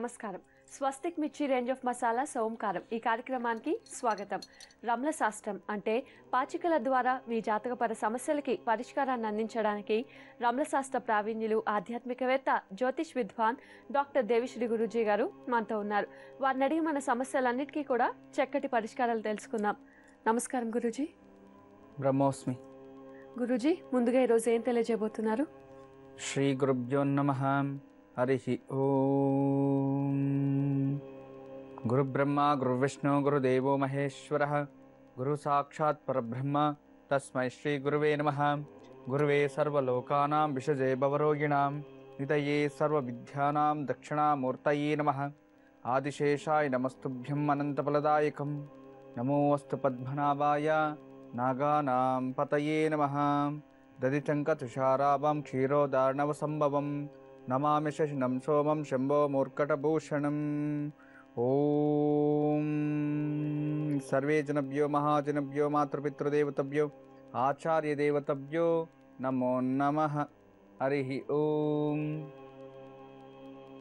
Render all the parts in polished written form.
నమస్కారం. స్వస్తిక్ మిర్చి range of masala సోమకారం ఈ కార్యక్రమానికి స్వాగతం. రమల శాస్త్రం అంటే పాచికల ద్వారా మీ జాతకపర సమస్యలకి పరిష్కారాన్ని అందించడానికి రమల శాస్త్ర ప్రావీణ్యులు ఆధ్యాత్మికవేత్త జ్యోతిష్ విద్వాన్ డాక్టర్ దేవిశ్రీ గురూజీ గారు మనతో ఉన్నారు. వారిని అడిగి మన సమస్యలన్నిటికీ కూడా చక్కటి పరిష్కారాలు తెలుసుకుందాం. నమస్కారం గురూజీ. బ్రహ్మోస్మి. గురూజీ, ముందుగా ఈరోజు ఏం తెలియజేయబోతున్నారు? శ్రీ గురుభ్యో నమః. హరి ఓం. గురు బ్రహ్మ గురు విష్ణు గురుదేవో మహేశ్వర గురు సాక్షాత్ పరబ్రహ్మ తస్మై శ్రీ గురువే నమః. గురువే సర్వలోకానాం విషజే భవరోగిణాం నితయే సర్వ విద్యానాం దక్షిణామూర్తయే నమః. ఆదిశేషాయ నమస్తుభ్యం అనంతఫలదాయకం నమోస్తు పద్మనాభాయ నాగానాం పతయే నమః. దదిచంక తుషారాభం క్షీరోదార్ణవ సంభవం నమామి శశినం సోమం శంభో మూర్కటభూషణం. ఓం సర్వే జనభ్యో మహాజనభ్యో మాతృపితృదేవతభ్యో ఆచార్యదేవతభ్యో నమో నమః. హరి ఓం.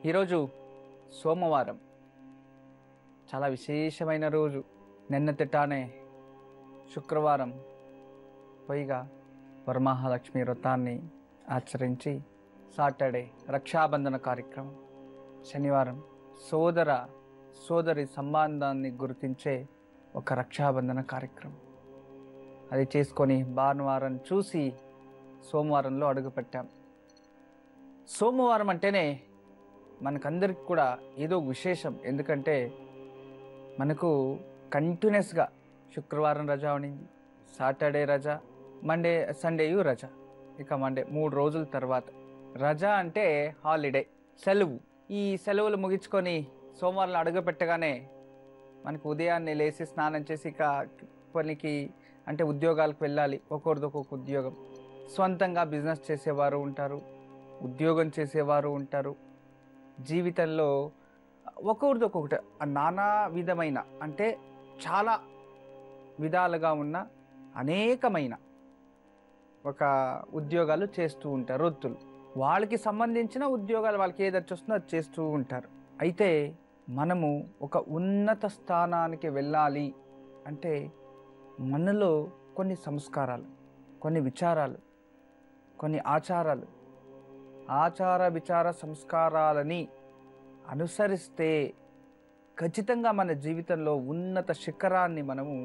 ఈరోజు సోమవారం, చాలా విశేషమైన రోజు. నిన్నటిటానే శుక్రవారం పైగా వరమహాలక్ష్మి వ్రతాన్ని ఆచరించి సాటర్డే రక్షాబంధన కార్యక్రమం, శనివారం సోదరి సంబంధాన్ని గుర్తించే ఒక రక్షాబంధన కార్యక్రమం, అది చేసుకొని భానువారం చూసి సోమవారంలో అడుగుపెట్టాం. సోమవారం అంటేనే మనకందరికి కూడా ఏదో విశేషం. ఎందుకంటే మనకు కంటిన్యూస్గా శుక్రవారం రజా ఉండింది, సాటర్డే రజా, మండే సండేయు రజా, ఇక మండే 3 రోజుల తర్వాత రజా అంటే హాలిడే, సెలవు. ఈ సెలవులు ముగించుకొని సోమవారం అడుగుపెట్టగానే మనకు ఉదయాన్నే లేచి స్నానం చేసి ఇక పనికి అంటే ఉద్యోగాలకు వెళ్ళాలి. ఒక్కొక్కరిది ఒక్కొక్క ఉద్యోగం. స్వంతంగా బిజినెస్ చేసేవారు ఉంటారు, ఉద్యోగం చేసేవారు ఉంటారు. జీవితంలో ఒక్కొక్కరిది ఒక్కొక్కటి నానా విధమైన అంటే చాలా విధాలుగా ఉన్న అనేకమైన ఒక ఉద్యోగాలు చేస్తూ ఉంటారు. వృత్తులు, వాళ్ళకి సంబంధించిన ఉద్యోగాలు వాళ్ళకి ఏది వస్తుందో అది చేస్తూ ఉంటారు. అయితే మనము ఒక ఉన్నత స్థానానికి వెళ్ళాలి అంటే మనలో కొన్ని సంస్కారాలు, కొన్ని విచారాలు, కొన్ని ఆచార విచార సంస్కారాలని అనుసరిస్తే ఖచ్చితంగా మన జీవితంలో ఉన్నత శిఖరాన్ని మనము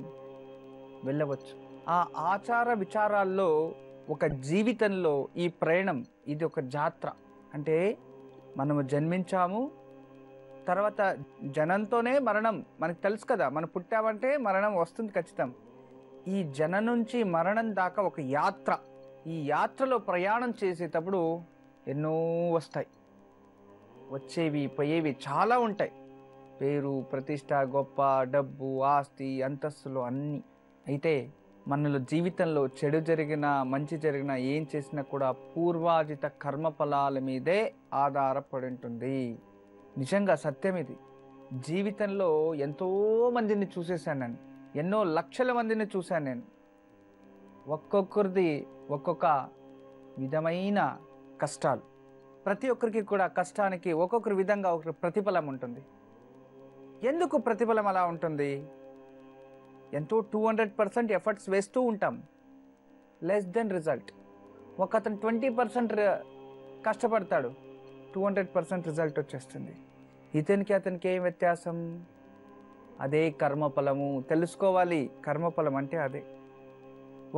వెళ్ళవచ్చు. ఆ ఆచార విచారాల్లో ఒక జీవితంలో ఈ ప్రయాణం, ఇది ఒక జాత్ర. అంటే మనము జన్మించాము, తర్వాత జనంతోనే మరణం. మనకు తెలుసు కదా, మనం పుట్టామంటే మరణం వస్తుంది ఖచ్చితం. ఈ జనం నుంచి మరణం దాకా ఒక యాత్ర. ఈ యాత్రలో ప్రయాణం చేసేటప్పుడు ఎన్నో వస్తాయి, వచ్చేవి పోయేవి చాలా ఉంటాయి. పేరు, ప్రతిష్ట, గొప్ప, డబ్బు, ఆస్తి, అంతస్తులు అన్నీ. అయితే మనలో జీవితంలో చెడు జరిగినా మంచి జరిగినా ఏం చేసినా కూడా పూర్వాజిత కర్మఫలాల మీదే ఆధారపడి ఉంటుంది. నిజంగా సత్యం ఇది. జీవితంలో ఎంతో మందిని చూసేసాను నేను, ఎన్నో లక్షల మందిని చూశాను నేను. ఒక్కొక్కరిది ఒక్కొక్క విధమైన కష్టాలు. ప్రతి ఒక్కరికి కూడా కష్టానికి ఒక్కొక్కరి విధంగా ఒక ప్రతిఫలం ఉంటుంది. ఎందుకు ప్రతిఫలం అలా ఉంటుంది? ఎంతో 200% ఎఫర్ట్స్ వేస్తూ ఉంటాం, లెస్ దెన్ రిజల్ట్. ఒక అతను 20% కష్టపడతాడు, 200% రిజల్ట్ వచ్చేస్తుంది. అతనికి ఏం వ్యత్యాసం? అదే కర్మఫలము. తెలుసుకోవాలి, కర్మఫలం అంటే అదే.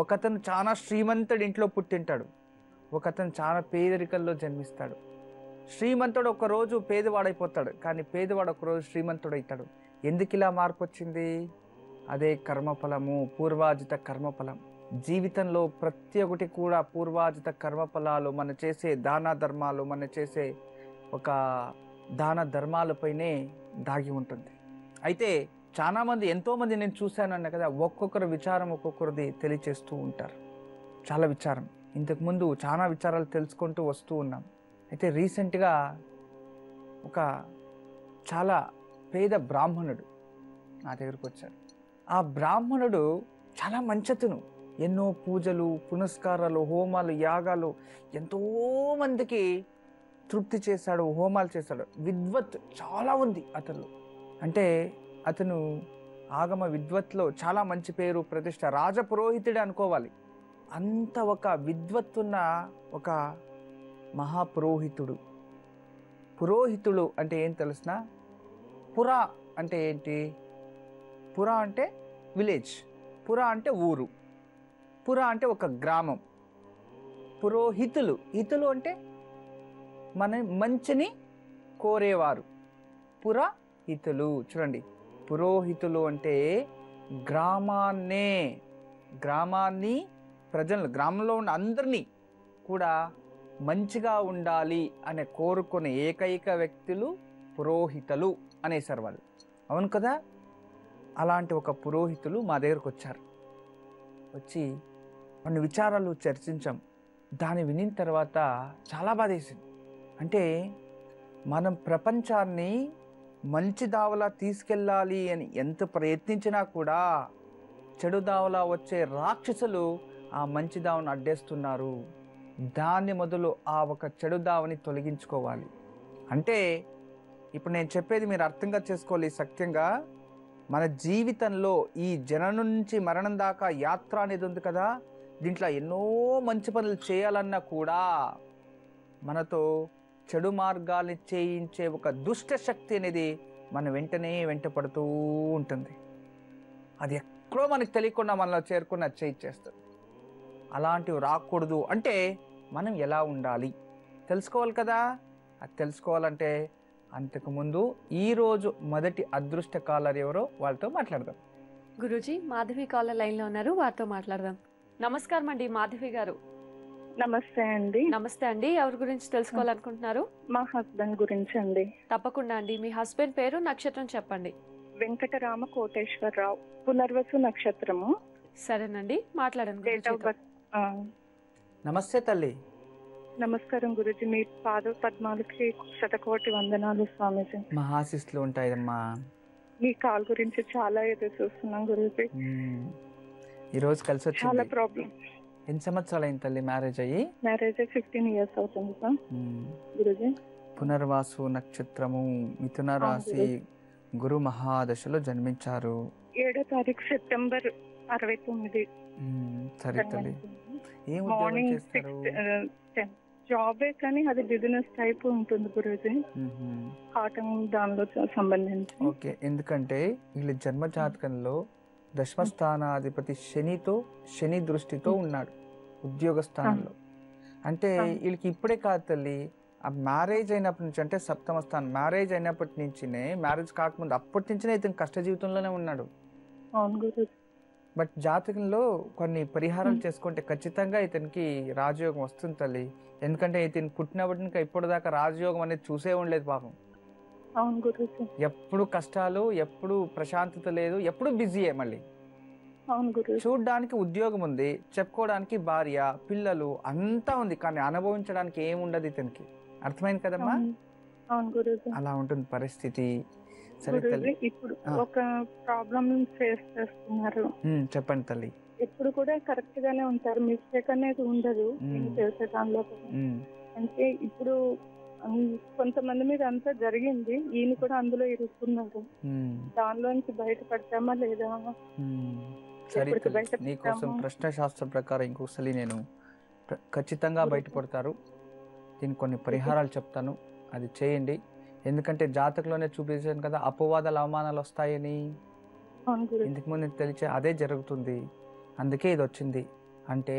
ఒకతను చాలా శ్రీమంతుడి ఇంట్లో పుట్టింటాడు, ఒకతను చాలా పేదరికంలో జన్మిస్తాడు. శ్రీమంతుడు ఒకరోజు పేదవాడైపోతాడు, కానీ పేదవాడు ఒకరోజు శ్రీమంతుడైతాడు. ఎందుకు ఇలా మార్పు వచ్చింది? అదే కర్మఫలము, పూర్వాజిత కర్మఫలం. జీవితంలో ప్రతి ఒక్కటి కూడా పూర్వాజిత కర్మఫలాలు, మన చేసే దాన ధర్మాలు, మన చేసే ఒక దాన ధర్మాలపైనే దాగి ఉంటుంది. అయితే చాలామంది, ఎంతోమంది నేను చూశాను అన్న కదా, ఒక్కొక్కరు విచారం ఒక్కొక్కరిది తెలియచేస్తూ ఉంటారు. చాలా విచారం. ఇంతకుముందు చాలా విచారాలు తెలుసుకుంటూ వస్తూ ఉన్నాం. అయితే రీసెంట్గా ఒక చాలా పేద బ్రాహ్మణుడు నా దగ్గరకు వచ్చాడు. ఆ బ్రాహ్మణుడు చాలా మంచతును, ఎన్నో పూజలు, పునస్కారాలు, హోమాలు, యాగాలు ఎంతోమందికి తృప్తి చేశాడు, హోమాలు చేశాడు. విద్వత్ చాలా ఉంది అతను. అంటే అతను ఆగమ విద్వత్లో చాలా మంచి పేరు ప్రతిష్ట, రాజపురోహితుడే అనుకోవాలి. అంత ఒక విద్వత్తున్న ఒక మహాపురోహితుడు. పురోహితుడు అంటే ఏం తెలుసునా? పురా అంటే ఏంటి? పురా అంటే విలేజ్, పురా అంటే ఊరు, పురా అంటే ఒక గ్రామం. పురోహితులు, హితులు అంటే మన మంచిని కోరేవారు. పురహితులు. చూడండి, పురోహితులు అంటే గ్రామాన్ని ప్రజలు, గ్రామంలో ఉన్న అందరినీ కూడా మంచిగా ఉండాలి అనే కోరుకునే ఏకైక వ్యక్తులు పురోహితులు అనేసారు వాళ్ళు. అవును కదా? అలాంటి ఒక పురోహితులు మా దగ్గరకు వచ్చారు. వచ్చి కొన్ని విచారాలు చర్చించాం. దాన్ని వినిన తర్వాత చాలా బాధేసింది. అంటే మనం ప్రపంచాన్ని మంచి దావలా తీసుకెళ్ళాలి అని ఎంత ప్రయత్నించినా కూడా చెడు దావలా వచ్చే రాక్షసులు ఆ మంచి దావను అడ్డేస్తున్నారు. దాన్ని మొదలు ఆ ఒక చెడు దావని తొలగించుకోవాలి. అంటే ఇప్పుడు నేను చెప్పేది మీరు అర్థంగా చేసుకోవాలి. సత్యంగా మన జీవితంలో ఈ జననం నుంచి మరణం దాకా యాత్ర అనేది ఉంది కదా, దీంట్లో ఎన్నో మంచి పనులు చేయాలన్నా కూడా మనతో చెడు మార్గాల్ని చేయించే ఒక దుష్ట శక్తి అనేది మన వెంట పడుతూ ఉంటుంది. అది ఎక్కడో మనకు తెలియకుండా మనలో చేరుకున్న చేయిచ్చేస్తుంది. అలాంటివి రాకూడదు అంటే మనం ఎలా ఉండాలి తెలుసుకోవాలి కదా. అది తెలుసుకోవాలంటే అంతకుముందు ఈరోజు మొదటి అదృష్ట కాలర్ ఎవరో వాళ్ళతో మాట్లాడదాం. గురూజీ, మాధవి కాలర్ లైన్లో ఉన్నారు, వారితో మాట్లాడదాం. నమస్కారం అండి మాధవి గారు. నమస్తే అండి. నమస్తే అండి. ఎవరి గురించి తెలుసుకోవాలనుకుంటున్నారు? మా హస్బెండ్ గురించి అండి. తప్పకుండా అండి. మీ హస్బెండ్ పేరు, నక్షత్రం చెప్పండి. వెంకటరామ కోటేశ్వరరావు, పునర్వసు నక్షత్రము. సరేనండి, మాట్లాడండి. Date of birth. నమస్తే తల్లి. నమస్కారం గురుజీ, మీ పాద పద్మాలకి శతకోటి వందనాలు స్వామీజీ. మా ఆశీస్సులు ఉంటాయమ్మా. మీ కాల్ గురించి చాలా ఎదురు చూస్తున్నాం గురుజీ. ఈరోజు కలిసి చాలా వచ్చింది. ప్రాబ్లం. ఎన్ని సంవత్సరాలు అయింది తల్లి మ్యారేజ్ అయ్యి? మ్యారేజ్ 15 years అవుతుంది సార్ గురుజీ. పునర్వాసు నక్షత్రము, మిథున రాశి, గురు మహాదశలో జన్మించారు. 7వ తారీఖు సెప్టెంబర్ 69. సరే తల్లి. ఏం ఉద్యోగం మార్నింగ్ చేస్తారు? 6 జాబే, కానీ అది బిజినెస్ టైప్ ఉంటుంది గురుజీ. కాటన్ దానిలో సంబంధించి. ఓకే. ఎందుకంటే వీళ్ళ జన్మ జాతకంలో దశమ స్థానాధిపతి శని దృష్టితో ఉన్నాడు ఉద్యోగ స్థానంలో. అంటే వీళ్ళకి ఇప్పుడే కాదు తల్లి, ఆ మ్యారేజ్ అయినప్పటి నుంచి, అంటే సప్తమ స్థానం మ్యారేజ్ అయినప్పటి నుంచినే, మ్యారేజ్ కాకముందు అప్పటి నుంచినే ఇతను కష్ట జీవితంలోనే ఉన్నాడు. బట్ జాతకంలో కొన్ని పరిహారాలు చేసుకుంటే ఖచ్చితంగా ఇతనికి రాజయోగం వస్తుంది తల్లి. ఎందుకంటే ఇతను పుట్టినప్పటి నుంచి ఇప్పటిదాకా రాజయోగం అనేది చూసే ఉండలేదు పాపం. ఎప్పుడు కష్టాలు, ఎప్పుడు ప్రశాంతత లేదు, ఎప్పుడు బిజీయే. మళ్ళీ చూడ్డానికి ఉద్యోగం ఉంది, చెప్పుకోవడానికి భార్య, పిల్లలు అంతా ఉంది, కానీ అనుభవించడానికి ఏముండదు ఇతనికి. అర్థమైంది కదమ్మా? అలా ఉంటుంది పరిస్థితి. సరే తల్లి, ఇప్పుడు ఒక ప్రాబ్లం ఫేస్ చేస్తున్నారు. చెప్పండి తల్లి. ఎప్పుడు కూడా కరెక్ట్ గానే ఉంటారు, మిస్టేక్ అనేది ఉండదు చేసే దానిలో. అంటే ఇప్పుడు కొంతమంది మీద అంతా జరిగింది, ఈయన కూడా అందులో ఇరుక్కున్నారు. దానిలోంచి బయటపడతామా లేదా? సరే, నీకోసం ప్రశ్న శాస్త్ర ప్రకారం ఇంకొకసారి నేను ఖచ్చితంగా బయటపడతారు. దీనికి కొన్ని పరిహారాలు చెప్తాను, అది చేయండి. ఎందుకంటే జాతకంలోనే చూపించాను కదా అపవాదాలు, అవమానాలు వస్తాయని. ఇంతకుముందు తెలిసే అదే జరుగుతుంది, అందుకే ఇది వచ్చింది. అంటే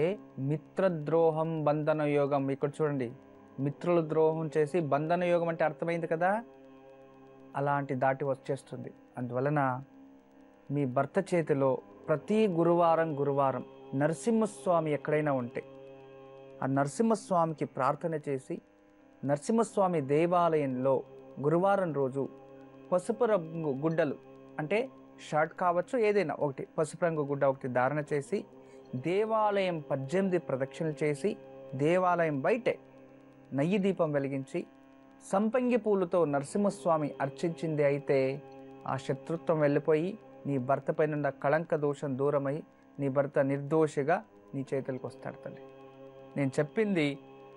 మిత్రద్రోహం, బంధన యోగం. ఇక్కడ చూడండి, మిత్రులు ద్రోహం చేసి బంధన యోగం అంటే అర్థమైంది కదా, అలాంటి దాటి వచ్చేస్తుంది. అందువలన మీ భర్త చేతిలో ప్రతి గురువారం నరసింహస్వామి ఎక్కడైనా ఉంటే ఆ నరసింహస్వామికి ప్రార్థన చేసి, నరసింహస్వామి దేవాలయంలో గురువారం రోజు పసుపు రంగు గుడ్డలు, అంటే షర్ట్ కావచ్చు ఏదైనా ఒకటి, పసుపు రంగు గుడ్డ ఒకటి ధారణ చేసి, దేవాలయం 18 ప్రదక్షిణలు చేసి, దేవాలయం బయటే నెయ్యి దీపం వెలిగించి, సంపంగి పూలతో నరసింహస్వామి అర్చించింది అయితే ఆ శత్రుత్వం వెళ్ళిపోయి నీ భర్త పైన కళంక దోషం దూరమై నీ భర్త నిర్దోషిగా నీ చేతులకు వస్తాడు తల్లి. నేను చెప్పింది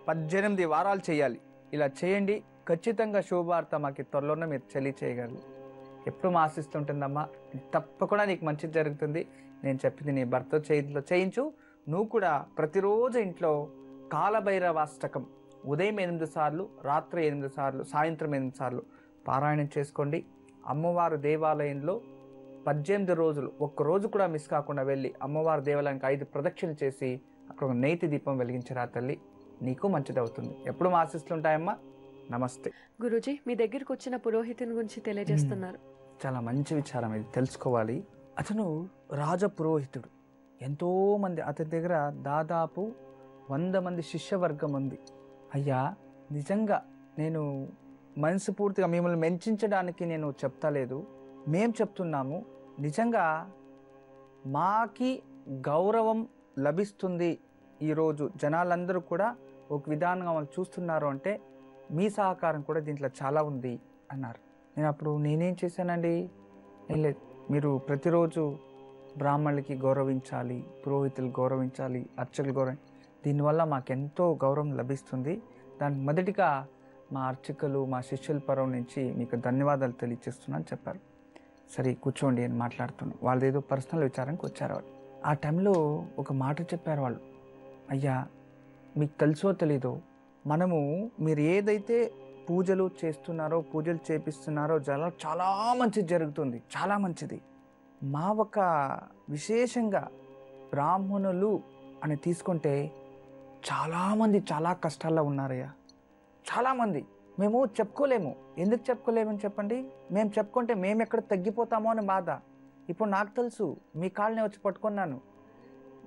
18 వారాలు చేయాలి. ఇలా చేయండి, ఖచ్చితంగా శుభవార్త మాకు త్వరలోనే మీరు తెలియచేయగలరు. ఎప్పుడు మా ఆశిస్తుంటుందమ్మా, తప్పకుండా నీకు మంచిది జరుగుతుంది. నేను చెప్పింది నీ భర్త చేతిలో చేయించు. నువ్వు కూడా ప్రతిరోజు ఇంట్లో కాలభైరవాష్టకం ఉదయం 8 సార్లు, రాత్రి 8 సార్లు, సాయంత్రం 8 సార్లు పారాయణం చేసుకోండి. అమ్మవారు దేవాలయంలో 18 రోజులు ఒక్కరోజు కూడా మిస్ కాకుండా వెళ్ళి అమ్మవారి దేవాలయానికి 5 ప్రదక్షిణలు చేసి అక్కడ ఒక నేతి దీపం వెలిగించరా తల్లి, నీకు మంచిదవుతుంది. ఎప్పుడు మా ఆశిస్తుంటాయమ్మా. నమస్తే. గురూజీ, మీ దగ్గరికి వచ్చిన పురోహితుని గురించి తెలియజేస్తున్నారు. చాలా మంచి విచారం, ఇది తెలుసుకోవాలి. అతను రాజపురోహితుడు. ఎంతోమంది అతని దగ్గర దాదాపు 100 మంది శిష్యవర్గం ఉంది. అయ్యా, నిజంగా నేను మనస్ఫూర్తిగా మిమ్మల్ని మెంచించడానికి నేను చెప్తలేదు, మేం చెప్తున్నాము. నిజంగా మాకి గౌరవం లభిస్తుంది. ఈరోజు జనాలందరూ కూడా ఒక విధానంగా వాళ్ళు చూస్తున్నారు అంటే మీ సహకారం కూడా దీంట్లో చాలా ఉంది అన్నారు. నేను అప్పుడు నేనేం చేశానండి, ఏం లేదు, మీరు ప్రతిరోజు బ్రాహ్మణులకి గౌరవించాలి, పురోహితులు గౌరవించాలి, అర్చకులు దీనివల్ల మాకెంతో గౌరవం లభిస్తుంది. దానికి మొదటిగా మా అర్చకులు, మా శిష్యుల పరం నుంచి మీకు ధన్యవాదాలు తెలియజేస్తున్నాను చెప్పారు. సరే కూర్చోండి అని మాట్లాడుతున్నాను. వాళ్ళది ఏదో పర్సనల్ విచారానికి వచ్చారు వాళ్ళు. ఆ టైంలో ఒక మాట చెప్పారు వాళ్ళు. అయ్యా, మీకు తెలుసో తెలీదో, మనము మీరు ఏదైతే పూజలు చేస్తున్నారో, పూజలు చేపిస్తున్నారో చాలా మంచిది జరుగుతుంది, చాలా మంచిది. మా ఒక విశేషంగా బ్రాహ్మణులు అని తీసుకుంటే చాలామంది చాలా కష్టాల్లో ఉన్నారయ్యా, చాలామంది. మేము చెప్పుకోలేము. ఎందుకు చెప్పుకోలేమని చెప్పండి? మేము చెప్పుకుంటే మేము ఎక్కడ తగ్గిపోతామో అని బాధ. ఇప్పుడు నాకు తెలుసు, మీ కాళ్ళని వచ్చి పట్టుకున్నాను.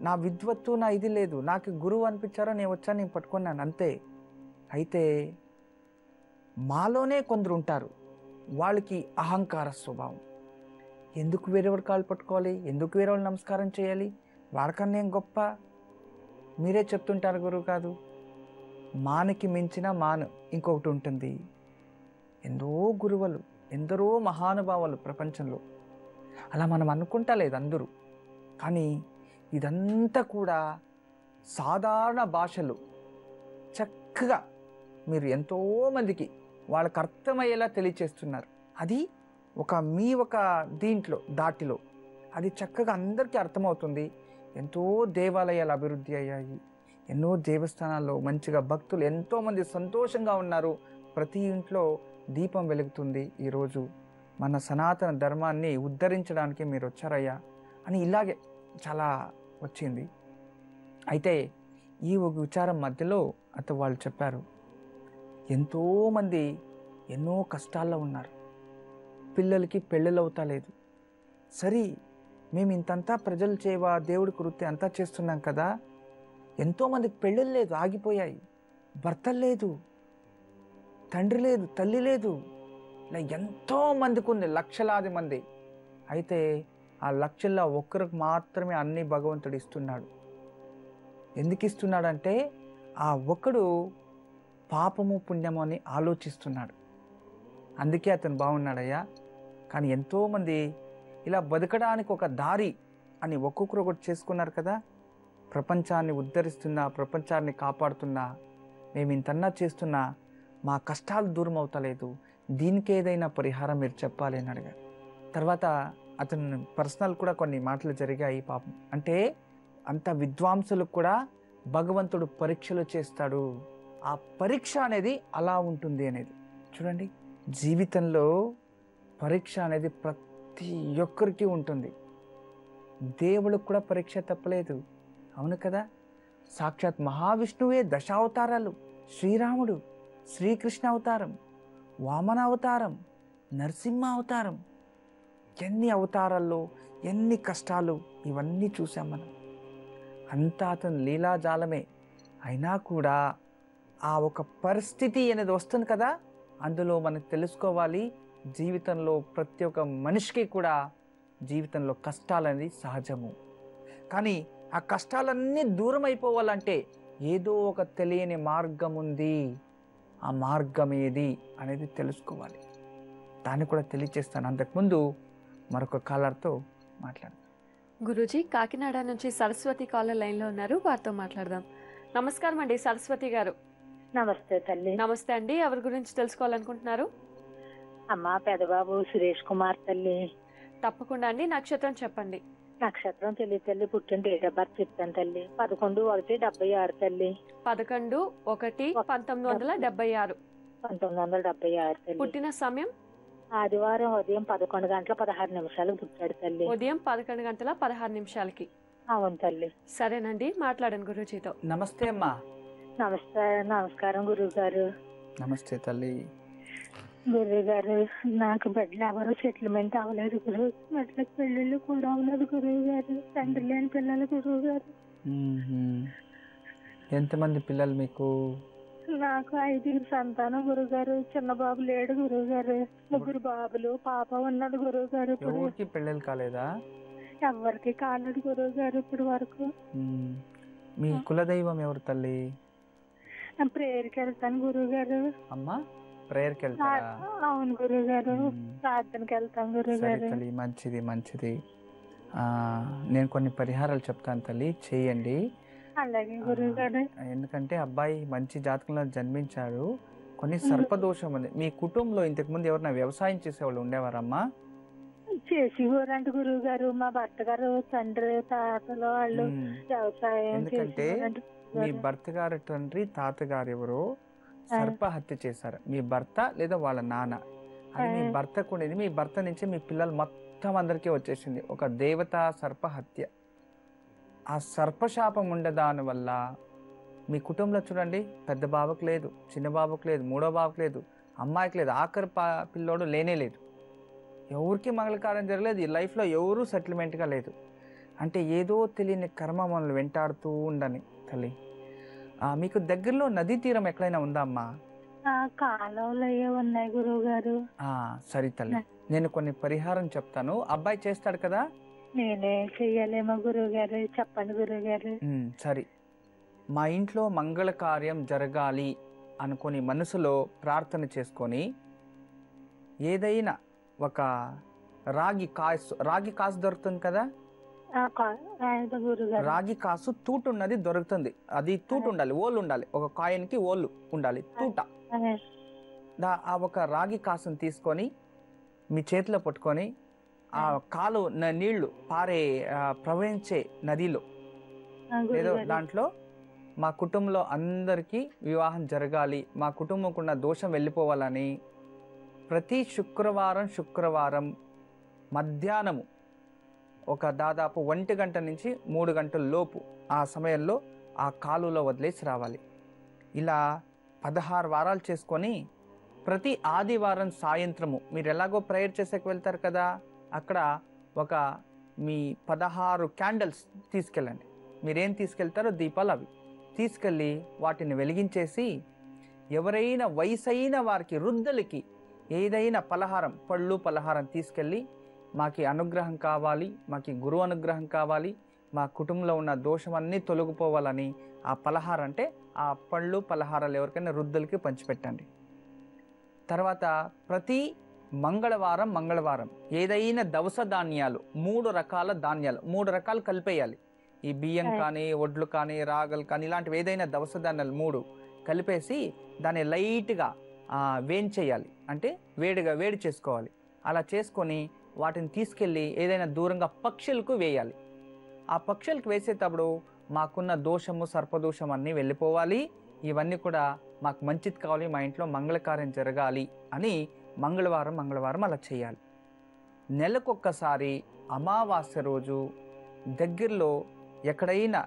నా విద్వత్తు నా ఇది లేదు, నాకు గురువు అనిపించారో నేను వచ్చాను, నేను పట్టుకున్నాను అంతే. అయితే మాలోనే కొందరు ఉంటారు, వాళ్ళకి అహంకార స్వభావం. ఎందుకు వేరేవాడి కాళ్ళు పట్టుకోవాలి, ఎందుకు వేరేవాళ్ళు నమస్కారం చేయాలి, వాడికన్నా ఏం గొప్ప. మీరే చెప్తుంటారు గురువు కాదు, మానకి మించిన మాను ఇంకొకటి ఉంటుంది. ఎంతో గురువులు, ఎందరో మహానుభావులు ప్రపంచంలో. అలా మనం అనుకుంటా లేదు అందరూ. కానీ ఇదంతా కూడా సాధారణ భాషలు చక్కగా మీరు ఎంతోమందికి వాళ్ళకి అర్థమయ్యేలా తెలియచేస్తున్నారు. అది మీ ఒక దీంట్లో దాటిలో అది చక్కగా అందరికీ అర్థమవుతుంది. ఎంతో దేవాలయాలు అభివృద్ధి అయ్యాయి, ఎన్నో దేవస్థానాల్లో మంచిగా భక్తులు ఎంతోమంది సంతోషంగా ఉన్నారు. ప్రతి ఇంట్లో దీపం వెలుగుతుంది. ఈరోజు మన సనాతన ధర్మాన్ని ఉద్ధరించడానికి మీరు వచ్చారయ్యా అని ఇలాగే చాలా వచ్చింది. అయితే ఈ ఒక విచారం మధ్యలో వాళ్ళు చెప్పారు, ఎంతోమంది ఎన్నో కష్టాల్లో ఉన్నారు, పిల్లలకి పెళ్ళిళ్ళు అవుతా లేదు. సరే, మేము ఇంతంతా ప్రజలు చేవా దేవుడి కృత్తి అంతా చేస్తున్నాం కదా, ఎంతోమందికి పెళ్ళిళ్ళు లేదు, ఆగిపోయాయి. భర్తలు లేదు, తండ్రి లేదు, తల్లి లేదు. ఇలా ఎంతోమందికి ఉంది, లక్షలాది మంది. అయితే ఆ లక్షల్లో ఒక్కరికి మాత్రమే అన్ని భగవంతుడు ఇస్తున్నాడు. ఎందుకు ఇస్తున్నాడంటే ఆ ఒక్కడు పాపము పుణ్యము అని ఆలోచిస్తున్నాడు. అందుకే అతను బాగున్నాడయ్యా. కానీ ఎంతోమంది ఇలా బతకడానికి ఒక దారి అని ఒక్కొక్కరు ఒకటి చేసుకున్నారు కదా. ప్రపంచాన్ని ఉద్ధరిస్తున్నా, ప్రపంచాన్ని కాపాడుతున్నా, మేము ఇంతన్నా చేస్తున్నా మా కష్టాలు దూరం అవుతలేదు, దీనికి ఏదైనా పరిహారం మీరు చెప్పాలి అని అడిగారు. తర్వాత అతను పర్సనల్ కూడా కొన్ని మాటలు జరిగాయి పాపం. అంటే అంత విద్వాంసులకు కూడా భగవంతుడు పరీక్షలు చేస్తాడు. ఆ పరీక్ష అనేది అలా ఉంటుంది అనేది చూడండి. జీవితంలో పరీక్ష అనేది ప్రతి ఒక్కరికి ఉంటుంది. దేవుడికి కూడా పరీక్ష తప్పలేదు, అవును కదా. సాక్షాత్ మహావిష్ణువే దశావతారాలు, శ్రీరాముడు శ్రీకృష్ణ అవతారం, వామన అవతారం, నరసింహ అవతారం, ఎన్ని అవతారాల్లో ఎన్ని కష్టాలు ఇవన్నీ చూసాం మనం. అంతా అతను లీలాజాలమే. అయినా కూడా ఆ ఒక పరిస్థితి అనేది వస్తుంది కదా, అందులో మనకు తెలుసుకోవాలి, జీవితంలో ప్రతి ఒక్క మనిషికి కూడా జీవితంలో కష్టాలనేది సహజము. కానీ ఆ కష్టాలన్నీ దూరం అయిపోవాలంటే ఏదో ఒక తెలియని మార్గం ఉంది. ఆ మార్గం ఏది అనేది తెలుసుకోవాలి. దాన్ని కూడా తెలియచేస్తాను. అంతకుముందు మరొక కాలర్తో మాట్లాడదాం. గురూజీ, కాకినాడ నుంచి సరస్వతి కాలర్ లైన్లో ఉన్నారు, వారితో మాట్లాడదాం. నమస్కారం అండి సరస్వతి గారు. నమస్తే తల్లి. నమస్తే అండి. ఎవరి గురించి తెలుసుకోవాలనుకుంటున్నారు? అమ్మ పెదబాబు సురేష్ కుమార్ తల్లి. తప్పకుండా అండి. నక్షత్రం చెప్పండి. నక్షత్రం తెలియదు తల్లి. పుట్టిన డేట్ ఆఫ్ బర్త్ చెప్తాను తల్లి. 11/1/76 తల్లి. 11/1/1976. 1976 తల్లి. పుట్టిన సమయం ఆదివారం ఉదయం 11:16 పుట్టాడు తల్లి. ఉదయం 11:16. అవును తల్లి. సరేనండి, మాట్లాడండి గురూజీతో. నమస్తే అమ్మా. నమస్కారం గురువు గారు. నమస్తే తల్లి. గురువు గారు, నాకు బిడ్డలు ఎవరు సెటిల్మెంట్ అవ్వలేదు గురువు. బిడ్డలకు పెళ్ళిళ్ళు కూడా అవ్వలేదు గురువు గారు. తండ్రి లేని పిల్లలు గురువు గారు. ఎంతమంది పిల్లలు మీకు? నాకు 5 సంతానం గురువు గారు. చిన్న బాబు లేడు గురువు గారు. 3 బాబులు, పాప ఉన్నది గురువు గారు. ఇప్పుడు ఎవరికి పెళ్ళిళ్ళు కాలేదా? ఎవరికి కాలేదు గురువు గారు ఇప్పుడు వరకు. మీ కులదైవం ఎవరు తల్లి? ప్రేయర్కి వెళ్తాను గురువు గారు. అమ్మా, ప్రేయర్కి వెళ్తారా? అవును గురువు గారు, ప్రార్థనకి వెళ్తాం గురువు సరే గారు. తల్లి, మంచిది మంచిది. నేను కొన్ని పరిహారాలు చెప్తాను తల్లి, చేయండి. అలాగే గురువు గారు. ఎందుకంటే అబ్బాయి మంచి జాతకంలో జన్మించాడు. కొన్ని సర్పదోషం ఉంది. మీ కుటుంబంలో ఇంతకు ముందు ఎవరైనా వ్యవసాయం చేసేవాళ్ళు ఉండేవారమ్మా? చేసేవారంట గురువు గారు. మా భర్త గారు తండ్రి తాతలు వాళ్ళు వ్యవసాయం ఎందుకంటే మీ భర్త గారి తండ్రి తాతగారు ఎవరో సర్పహత్య చేశారు. మీ భర్త లేదా వాళ్ళ నాన్న. అది మీ భర్త కూడా. మీ భర్త నుంచి మీ పిల్లలు మొత్తం అందరికీ వచ్చేసింది. ఒక దేవతా సర్పహత్య. ఆ సర్పశాపం ఉండదాని వల్ల మీ కుటుంబంలో చూడండి, పెద్ద బాబుకు లేదు, చిన్న బాబుకు లేదు, మూడో బాబుకు లేదు, అమ్మాయికి లేదు, ఆఖరి పిల్లోడు లేనే లేదు. ఎవరికి మంగళకారం జరగలేదు. ఈ లైఫ్లో ఎవరూ సెటిల్మెంట్గా లేదు. అంటే ఏదో తెలియని కర్మ మనల్ని వెంటాడుతూ ఉండని తల్లి. మీకు దగ్గరలో నదీ తీరం ఎక్కడైనా ఉందా అమ్మా? కాలంలో ఉన్నాయి గురువు గారు. సరే తల్లి, నేను కొన్ని పరిహారం చెప్తాను. అబ్బాయి చేస్తాడు కదా? నేనే చెయ్యాలేమో గురువు గారు, చెప్పండి గురువు గారు. సరే, మా ఇంట్లో మంగళ కార్యం జరగాలి అనుకుని మనసులో ప్రార్థన చేసుకొని ఏదైనా ఒక రాగి కాసు దొరుకుతుంది కదా? రాగి కాసు తూటు ఉన్నది దొరుకుతుంది. అది తూటు ఉండాలి, ఓళ్ళు ఉండాలి. ఒక కాయిన్కి ఓళ్ళు ఉండాలి, తూట. ఆ ఒక రాగి కాసును తీసుకొని మీ చేతిలో పట్టుకొని ఆ కాలు నీళ్లు ప్రవహించే నదిలో ఏదో దాంట్లో మా కుటుంబంలో అందరికీ వివాహం జరగాలి, మా కుటుంబంకున్న దోషం వెళ్ళిపోవాలని ప్రతి శుక్రవారం మధ్యాహ్నము ఒక దాదాపు 1 గంట నుంచి 3 గంటల లోపు ఆ సమయంలో ఆ కాలువలో వదిలేసి రావాలి. ఇలా 16 వారాలు చేసుకొని ప్రతి ఆదివారం సాయంత్రము మీరు ఎలాగో ప్రేయర్ చేసేకి వెళ్తారు కదా, అక్కడ ఒక మీ 16 క్యాండిల్స్ తీసుకెళ్ళండి. మీరేం తీసుకెళ్తారో దీపాలు అవి తీసుకెళ్ళి వాటిని వెలిగించేసి ఎవరైనా వయసైన వారికి వృద్ధులకి ఏదైనా పళ్ళు పలహారం తీసుకెళ్ళి మాకి అనుగ్రహం కావాలి, మాకి గురువు అనుగ్రహం కావాలి, మా కుటుంబంలో ఉన్న దోషమన్నీ తొలగిపోవాలని ఆ పలహారం అంటే ఆ పళ్ళు పలహారాలు ఎవరికైనా వృద్ధులకి పంచిపెట్టండి. తర్వాత ప్రతి మంగళవారం ఏదైనా దవస ధాన్యాలు 3 రకాల ధాన్యాలు 3 రకాలు కలిపేయాలి. ఈ బియ్యం కానీ, ఒడ్లు కానీ, రాగలు కానీ ఇలాంటివి ఏదైనా దవస ధాన్యాలు 3 కలిపేసి దాన్ని లైట్గా వేయించేయాలి. అంటే వేడి చేసుకోవాలి. అలా చేసుకొని వాటిని తీసుకెళ్ళి ఏదైనా దూరంగా పక్షులకు వేయాలి. ఆ పక్షులకు వేసేటప్పుడు మాకున్న దోషము సర్పదోషం అన్నీ వెళ్ళిపోవాలి, ఇవన్నీ కూడా మాకు మంచిది కావాలి, మా ఇంట్లో మంగళకార్యం జరగాలి అని మంగళవారం అలా చేయాలి. నెలకొక్కసారి అమావాస్య రోజు దగ్గరలో ఎక్కడైనా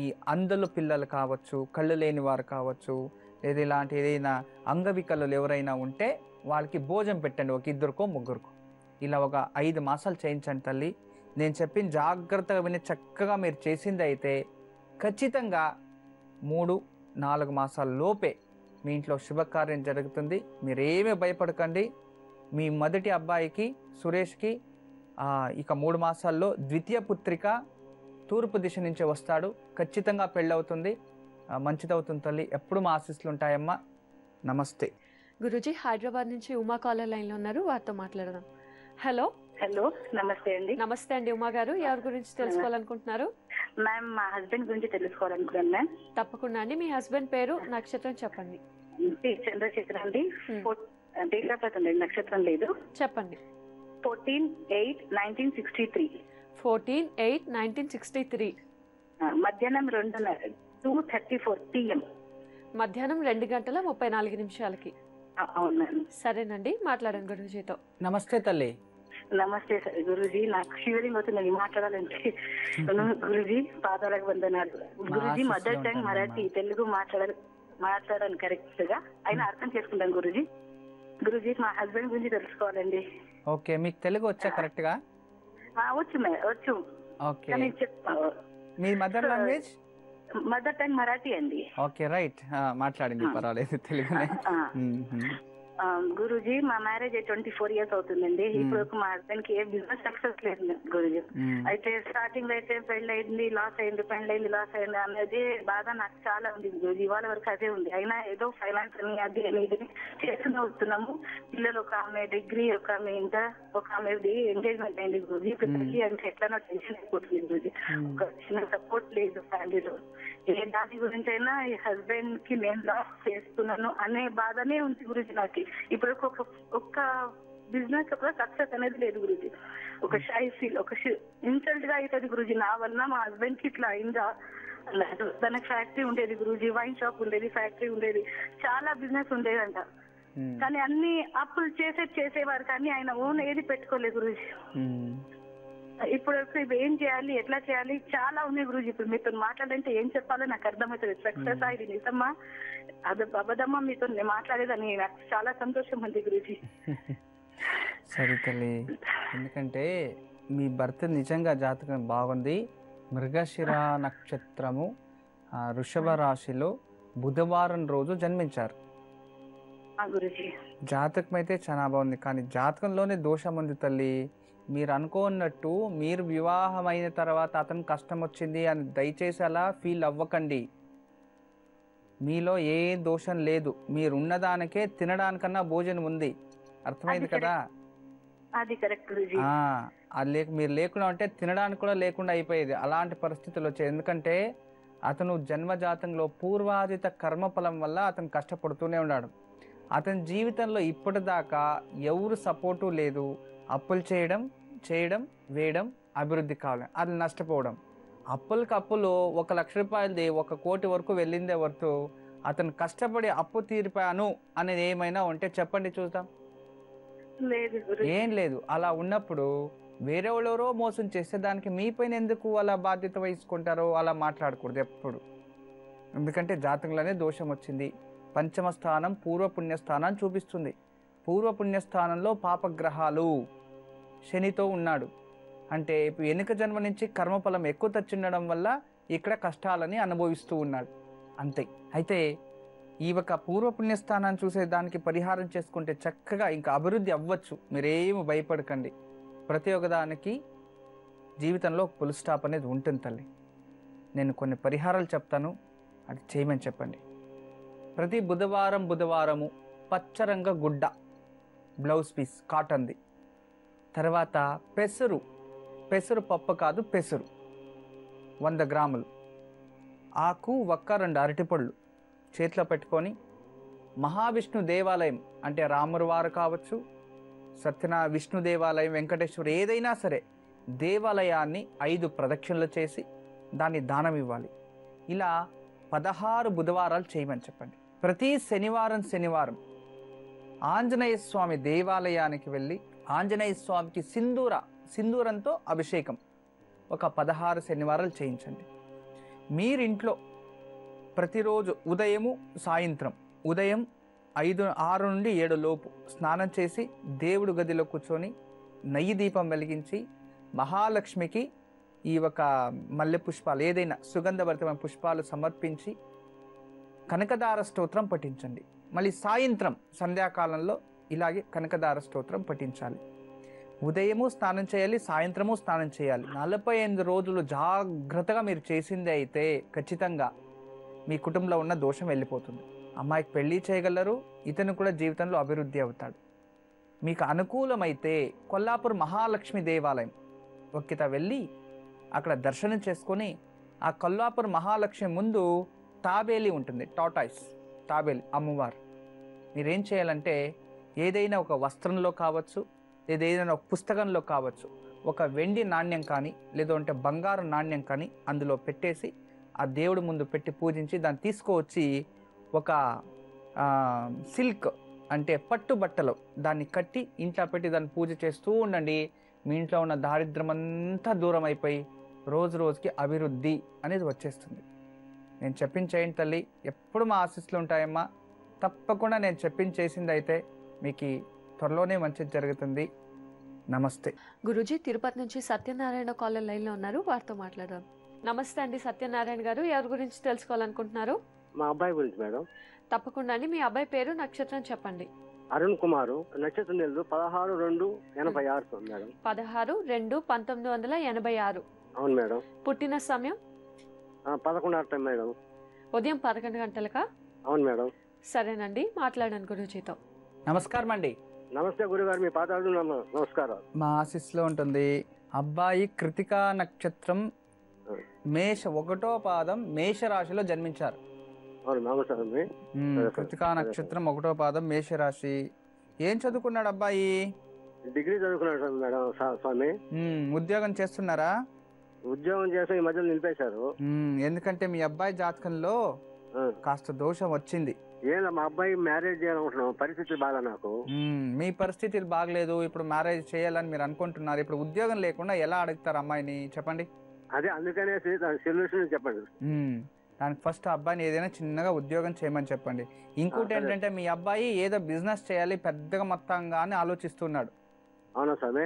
ఈ అందలు పిల్లలు కావచ్చు, కళ్ళు లేని వారు కావచ్చు, లేదా ఇలాంటి ఏదైనా అంగవికలు ఎవరైనా ఉంటే వాళ్ళకి భోజనం పెట్టండి, ఒక 2కో 3కో. ఇలా ఒక 5 మాసాలు చేయించండి తల్లి. నేను చెప్పిన జాగ్రత్తగా విని చక్కగా మీరు చేసింది అయితే ఖచ్చితంగా 3-4 మాసాల లోపే మీ ఇంట్లో శుభకార్యం జరుగుతుంది. మీరేమీ భయపడకండి. మీ మొదటి అబ్బాయికి సురేష్కి ఇక 3 మాసాల్లో ద్వితీయ పుత్రిక తూర్పు దిశ నుంచి వస్తాడు. ఖచ్చితంగా పెళ్ళవుతుంది, మంచిదవుతుంది తల్లి. ఎప్పుడు మా ఆశీస్సులు ఉంటాయమ్మా. నమస్తే. గురూజీ, హైదరాబాద్ నుంచి ఉమా కాలర్ లైన్లో ఉన్నారు, వారితో మాట్లాడదాం. హలో. నమస్తే అండి. నమస్తే అండి ఉమా గారు, ఎవరి గురించి తెలుసుకోవాలనుకుంటున్నారు? మ్యామ్ మా హస్బెండ్ గురించి తెలుసుకోవాలనుకున్నాను మ్యామ్. తప్పకుండా అండి. మీ హస్బెండ్ పేరు, నక్షత్రం చెప్పండి. చంద్రశేఖర్ అండి. డేట్ ఆఫ్ బర్త్ అండి, నక్షత్రం లేదు. చెప్పండి. 14/8/1963. 14/8/1963. మధ్యాహ్నం 2:34 PM. మధ్యాహ్నం 2:34 అవును మ్యామ్. సరేనండి, మాట్లాడండి గురూజీతో. నమస్తే తల్లి. నమస్తే సార్. గురూజీ నాకు షివరింగ్ అవుతుంది మాట్లాడాలంటే. గురూజీ పాదాలకు వందనాలు. గురూజీ మదర్ టంగ్ మరాఠీ, తెలుగు మాట్లాడాలి కరెక్ట్ గా, అయినా అర్థం చేసుకుంటాను గురూజీ. గురూజీ మా హస్బెండ్ గురించి తెలుసుకోవాలండి. ఓకే, మీకు తెలుగు వచ్చా కరెక్ట్ గా? వచ్చు వచ్చు. ఓకే, మీ mother language? Mother tongue Marathi అండి. ఓకే రైట్, మాట్లాడండి, పర్వాలేదు, తెలుగునే. గురూజీ మా మ్యారేజ్ 24 years అవుతుందండి. ఇప్పుడు మా హస్బెండ్ కి ఏ బిజినెస్ సక్సెస్ లేదు గురూజీ. అయితే స్టార్టింగ్ లో అయితే పెళ్ళయింది లాస్ అయింది, పెళ్ళయింది లాస్ అయింది అనేది బాధ నాకు చాలా ఉంది గురూజీ. ఇవాళ వరకు అదే ఉంది. అయినా ఏదో ఫైనాన్స్ అని అది అనేది చేస్తూనే వస్తున్నాము. పిల్లలు ఒక ఆమె డిగ్రీ, ఒక ఆమె ఇంటర్, ఒక ఆమెది ఎంగేజ్మెంట్ అయింది గురూజీ. ఇప్పుడు పెళ్లి అంటే ఎట్లనో టెన్షన్ అయిపోతుంది గురూజీ. ఒక చిన్న సపోర్ట్ లేదు ఫ్యామిలీలో. ఏ దాని గురించి అయినా ఈ హస్బెండ్ కి నేను లాస్ చేస్తున్నాను అనే బాధనే ఉంది గురూజీ నాకు. ఇప్పుడు ఒక్క బిజినెస్ ఒక సక్సెస్ అనేది లేదు గురూజీ. ఒక షై ఫీల్, ఒక ఇన్సల్ట్ గా అవుతుంది గురూజీ. నా వల్ల మా హస్బెండ్ కి ఇట్లా అయిందా అన్నట్టు. తనకి ఫ్యాక్టరీ ఉండేది గురూజీ, వైన్ షాప్ ఉండేది, ఫ్యాక్టరీ ఉండేది, చాలా బిజినెస్ ఉండేదంట. కానీ అన్ని అప్పులు చేసేవారు, కానీ ఆయన ఓన్ ఏది పెట్టుకోలేదు గురూజీ. ఇప్పుడు ఏం చేయాలి, ఎట్లా చేయాలి, చాలా ఉన్నాయి గురూజీ. ఇప్పుడు మీతో మాట్లాడంటే ఏం చెప్పాలో నాకు అర్థమవుతుంది. సక్సెస్ ఇది నిజమ్మా అది అబద్ధమ్మా మీతో మాట్లాడేదని నాకు చాలా సంతోషం ఉంది గురూజీ. సరే తల్లి, ఎందుకంటే మీ భర్త నిజంగా జాతకం బాగుంది. మృగశిర నక్షత్రము, వృషభ రాశిలో బుధవారం రోజు జన్మించారు. జాతకం అయితే చాలా బాగుంది, కానీ జాతకంలోనే దోషం ఉంది తల్లి. మీరు అనుకోన్నట్టు మీరు వివాహమైన తర్వాత అతను కష్టం వచ్చింది అని దయచేసి అలా ఫీల్ అవ్వకండి. మీలో ఏ దోషం లేదు. మీరు ఉన్నదానికే తినడానికన్నా భోజనం ఉంది. అర్థమైంది కదా? అది కరెక్ట్ గురూజీ. అది మీరు లేకుండా అంటే తినడానికి కూడా లేకుండా అయిపోయేది. అలాంటి పరిస్థితులు వచ్చాయి. ఎందుకంటే అతను జన్మజాతంలో పూర్వాజిత కర్మఫలం వల్ల అతను కష్టపడుతూనే ఉన్నాడు. అతని జీవితంలో ఇప్పటిదాకా ఎవరు సపోర్టు లేదు. అప్పులు చేయడం వేయడం, అభివృద్ధి కావాలి, అది నష్టపోవడం. అప్పులకి అప్పులు 1 లక్ష రూపాయలది 1 కోటి వరకు వెళ్ళిందే వరకు అతను కష్టపడి అప్పు తీరిపాను అనేది ఏమైనా ఉంటే చెప్పండి చూద్దాం. ఏం లేదు. అలా ఉన్నప్పుడు వేరే వాళ్ళెవరో మోసం చేస్తే దానికి మీ పైన ఎందుకు అలా బాధ్యత వహించుకుంటారో అలా మాట్లాడకూడదు ఎప్పుడు. ఎందుకంటే జాతకంలోనే దోషం వచ్చింది. పంచమ స్థానం పూర్వపుణ్యస్థానాన్ని చూపిస్తుంది. పూర్వపుణ్యస్థానంలో పాపగ్రహాలు శనితో ఉన్నాడు. అంటే ఇప్పుడు వెనుక జన్మ నుంచి కర్మఫలం ఎక్కువ తెచ్చిండడం వల్ల ఇక్కడ కష్టాలని అనుభవిస్తూ ఉన్నాడు అంతే. అయితే ఈ ఒక పూర్వపుణ్యస్థానాన్ని చూసే దానికి పరిహారం చేసుకుంటే చక్కగా ఇంకా అభివృద్ధి అవ్వచ్చు. మీరేమి భయపడకండి. ప్రతి ఒక్కదానికి జీవితంలో ఫుల్ స్టాప్ అనేది ఉంటుంది తల్లి. నేను కొన్ని పరిహారాలు చెప్తాను, అది చేయమని చెప్పండి. ప్రతి బుధవారము పచ్చరంగ గుడ్డ బ్లౌజ్ పీస్ కాటన్ది. తర్వాత పెసరు పప్పు కాదు, పెసరు 100 గ్రాములు. ఆకు వక్క 2 అరటిపళ్ళు చేతిలో పెట్టుకొని మహావిష్ణు దేవాలయం అంటే రాముల వారు కావచ్చు, విష్ణు దేవాలయం, వెంకటేశ్వర ఏదైనా సరే దేవాలయాన్ని 5 ప్రదక్షిణలు చేసి దాన్ని దానం ఇవ్వాలి. ఇలా 16 బుధవారాలు చేయమని చెప్పండి. ప్రతి శనివారం ఆంజనేయ స్వామి దేవాలయానికి వెళ్ళి ఆంజనేయ స్వామికి సింధూరంతో అభిషేకం ఒక 16 శనివారాలు చేయించండి. మీరింట్లో ప్రతిరోజు సాయంత్రం ఉదయం 6 నుండి 7 లోపు స్నానం చేసి దేవుడు గదిలో కూర్చొని నెయ్యి దీపం వెలిగించి మహాలక్ష్మికి ఈ ఒక మల్లె పుష్పాలు ఏదైనా సుగంధభరితమైన పుష్పాలు సమర్పించి కనకదార స్తోత్రం పఠించండి. మళ్ళీ సాయంత్రం సంధ్యాకాలంలో ఇలాగే కనకదార స్తోత్రం పఠించాలి. ఉదయము స్నానం చేయాలి, సాయంత్రము స్నానం చేయాలి. 48 రోజులు జాగ్రత్తగా మీరు చేసిందే అయితే ఖచ్చితంగా మీ కుటుంబంలో ఉన్న దోషం వెళ్ళిపోతుంది. అమ్మాయికి పెళ్లి చేయగలరు, ఇతను కూడా జీవితంలో అభివృద్ధి అవుతాడు. మీకు అనుకూలమైతే కొల్లాపూర్ మహాలక్ష్మి దేవాలయం ఒక్కిత వెళ్ళి అక్కడ దర్శనం చేసుకొని ఆ కొల్లాపూర్ మహాలక్ష్మి ముందు తాబేలి ఉంటుంది, టాటాయిస్ తాబేలి అమ్మవారు. మీరేం చేయాలంటే ఏదైనా ఒక వస్త్రంలో కావచ్చు, ఏదైనా ఒక పుస్తకంలో కావచ్చు, ఒక వెండి నాణ్యం కానీ లేదంటే బంగారు నాణ్యం కానీ అందులో పెట్టేసి ఆ దేవుడి ముందు పెట్టి పూజించి దాన్ని తీసుకువచ్చి ఒక సిల్క్ అంటే పట్టు బట్టలో దాన్ని కట్టి ఇంట్లో పెట్టి దాన్ని పూజ చేస్తూ ఉండండి. మీ ఇంట్లో ఉన్న దారిద్ర్యం అంతా దూరం అయిపోయి రోజు రోజుకి అభివృద్ధి అనేది వచ్చేస్తుంది. నేను చెప్పించేయండి తల్లి, ఎప్పుడు మా ఆశీస్సులు ఉంటాయమ్మా. తప్పకుండా నేను చెప్పించేసింది అయితే మీకు త్వరలోనే మంచిది జరుగుతుంది. నమస్తే. గురూజీ, తిరుపతి నుంచి సత్యనారాయణ కాలర్ లైన్లో ఉన్నారు, వారితో మాట్లాడదాం. నమస్తే అండి సత్యనారాయణ గారు, ఎవరి గురించి తెలుసుకోవాలనుకుంటున్నారు? మా అబ్బాయి గురించి మేడం. తప్పకుండా అండి. మీ అబ్బాయి పేరు, నక్షత్రం చెప్పండి. అరుణ్ కుమార్, నక్షత్రం నెలలు 16/2/86 మేడం. 16/2/1986. అవును మేడం. పుట్టిన సమయం 11 మేడం. ఉదయం 11 గంటలకా? అవును మేడం. సరేనండి, మాట్లాడాను గురూజీతో. నమస్కారం అండి. నమస్తే గురుగారు, మీ పాదాలు నమస్కారం. మా ఆశీస్సులో ఉంటుంది. అబ్బాయి కృతికా నక్షత్రం మేష 1వ పాదం మేషరాశిలో జన్మించారు. అవును నమస్కారం. కృతికా నక్షత్రం 1వ పాదం మేషరాశి. ఏం చదువుకున్నాడు అబ్బాయి? డిగ్రీ చదువుకున్నాడు మేడం స్వామి. ఉద్యోగం చేస్తున్నారా? ఉద్యోగం చేసి ఈ మధ్యలో నిలిపేశారు. ఎందుకంటే మీ అబ్బాయి జాతకంలో కాస్త దోషం వచ్చింది. ఏదో మా అబ్బాయి మ్యారేజ్ చేయాలనుకుంటున్నాం, పరిస్థితి బాగా నాకు. మీ పరిస్థితులు బాగలేదు, ఇప్పుడు మ్యారేజ్ చేయాలని మీరు అనుకుంటున్నారు. ఇప్పుడు ఉద్యోగం లేకుండా ఎలా అడుగుతారు అమ్మాయిని చెప్పండి? అదే అందుకనేసి సొల్యూషన్ చెప్పండి. దానికి ఫస్ట్ అబ్బాయిని ఏదైనా చిన్నగా ఉద్యోగం చేయమని చెప్పండి. ఇంకోటి ఏంటంటే మీ అబ్బాయి ఏదో బిజినెస్ చేయాలి పెద్దగా మొత్తంగా అని ఆలోచిస్తున్నాడు. అవునా స్వామి?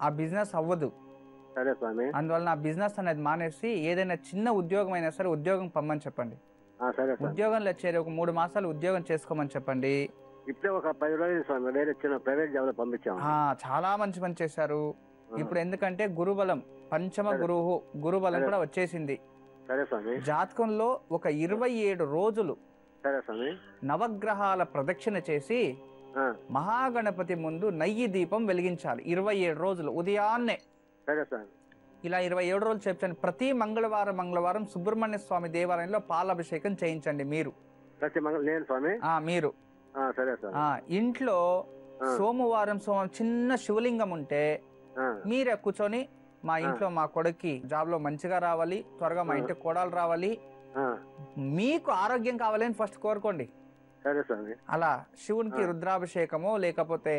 ఆ బిజినెస్ అవ్వదు. సరే స్వామి. అందువల్ల ఆ బిజినెస్ అనేది మానేసి ఏదైనా చిన్న ఉద్యోగం అయినా సరే ఉద్యోగం పమ్మని చెప్పండి. ఉద్యోగంలో చేరి ఒక 3 మాసాలు ఉద్యోగం చేసుకోమని చెప్పండి. ఇప్పుడే ఒక 10 రోజులు స్వామి వేరే చిన్న ప్రైవేట్ జాబ్ లో పంపించాము. చాలా మంచి పని చేశారు. ఇప్పుడు ఎందుకంటే గురుబలం, పంచమ గురుబలం కూడా వచ్చేసింది. సరే స్వామి. జాతకంలో ఒక 27 రోజులు సరే స్వామి నవగ్రహాల ప్రదక్షిణ చేసి మహాగణపతి ముందు నెయ్యి దీపం వెలిగించాలి 27 రోజులు ఉదయాన్నే. సరే సార్. ఇలా 27 రోజులు చెప్తాను. ప్రతి మంగళవారం సుబ్రహ్మణ్య స్వామి దేవాలయంలో పాలాభిషేకం చేయించండి మీరు. ప్రతి నేను స్వామి మీరు. సరే సార్. ఇంట్లో సోమవారం చిన్న శివలింగం ఉంటే మీరే కూర్చొని మా ఇంట్లో మా కొడుక్కి జాబ్ లో మంచిగా రావాలి, త్వరగా మా ఇంటికి కోడలు రావాలి, మీకు ఆరోగ్యం కావాలని ఫస్ట్ కోరుకోండి. సరే స్వామి. అలా శివునికి రుద్రాభిషేకమో లేకపోతే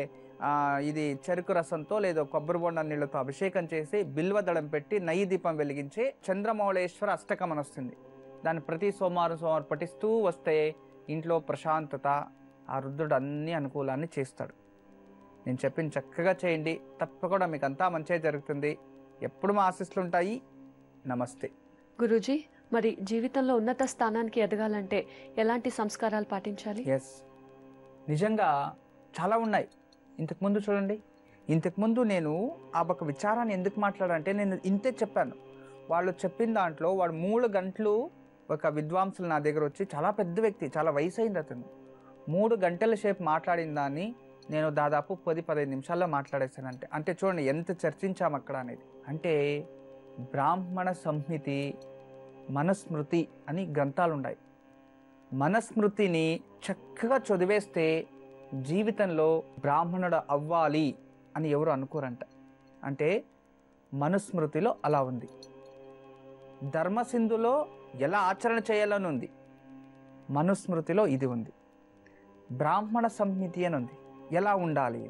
ఇది చెరుకు రసంతో లేదా కొబ్బరి బొండ నీళ్లతో అభిషేకం చేసి బిల్వదళం పెట్టి నెయ్యి దీపం వెలిగించి చంద్రమౌళేశ్వర అష్టకం అని వస్తుంది. దాన్ని ప్రతి సోమవారం పఠిస్తూ వస్తే ఇంట్లో ప్రశాంతత, ఆ రుద్రుడు అన్ని అనుకూలాన్ని చేస్తాడు. నేను చెప్పింది చక్కగా చేయండి, తప్పకుండా మీకు అంతా మంచిగా జరుగుతుంది. ఎప్పుడు మా ఆశీస్సులు ఉంటాయి. నమస్తే. గురూజీ, మరి జీవితంలో ఉన్నత స్థానానికి ఎదగాలంటే ఎలాంటి సంస్కారాలు పాటించాలి? నిజంగా చాలా ఉన్నాయి. ఇంతకుముందు చూడండి, ఇంతకుముందు నేను ఆ ఒక విచారాన్ని ఎందుకు మాట్లాడంటే నేను ఇంతే చెప్పాను. వాళ్ళు చెప్పిన దాంట్లో వాడు 3 గంటలు ఒక విద్వాంసులు నా దగ్గర వచ్చి, చాలా పెద్ద వ్యక్తి, చాలా వయసు అయింది అతను, 3 గంటల సేపు మాట్లాడిన దాన్ని నేను దాదాపు 10-15 నిమిషాల్లో మాట్లాడేశానంటే. అంటే చూడండి ఎంత చర్చించాము అక్కడ అనేది. అంటే బ్రాహ్మణ సంహితి, మనుస్మృతి అని గ్రంథాలు ఉన్నాయి. మనుస్మృతిని చక్కగా చదివేస్తే జీవితంలో బ్రాహ్మణుడు అవ్వాలి అని ఎవరు అనుకోరంట. అంటే మనుస్మృతిలో అలా ఉంది. ధర్మసింధులో ఎలా ఆచరణ చేయాలని ఉంది, మనుస్మృతిలో ఇది ఉంది. బ్రాహ్మణ సంహితి అని ఉంది, ఎలా ఉండాలి.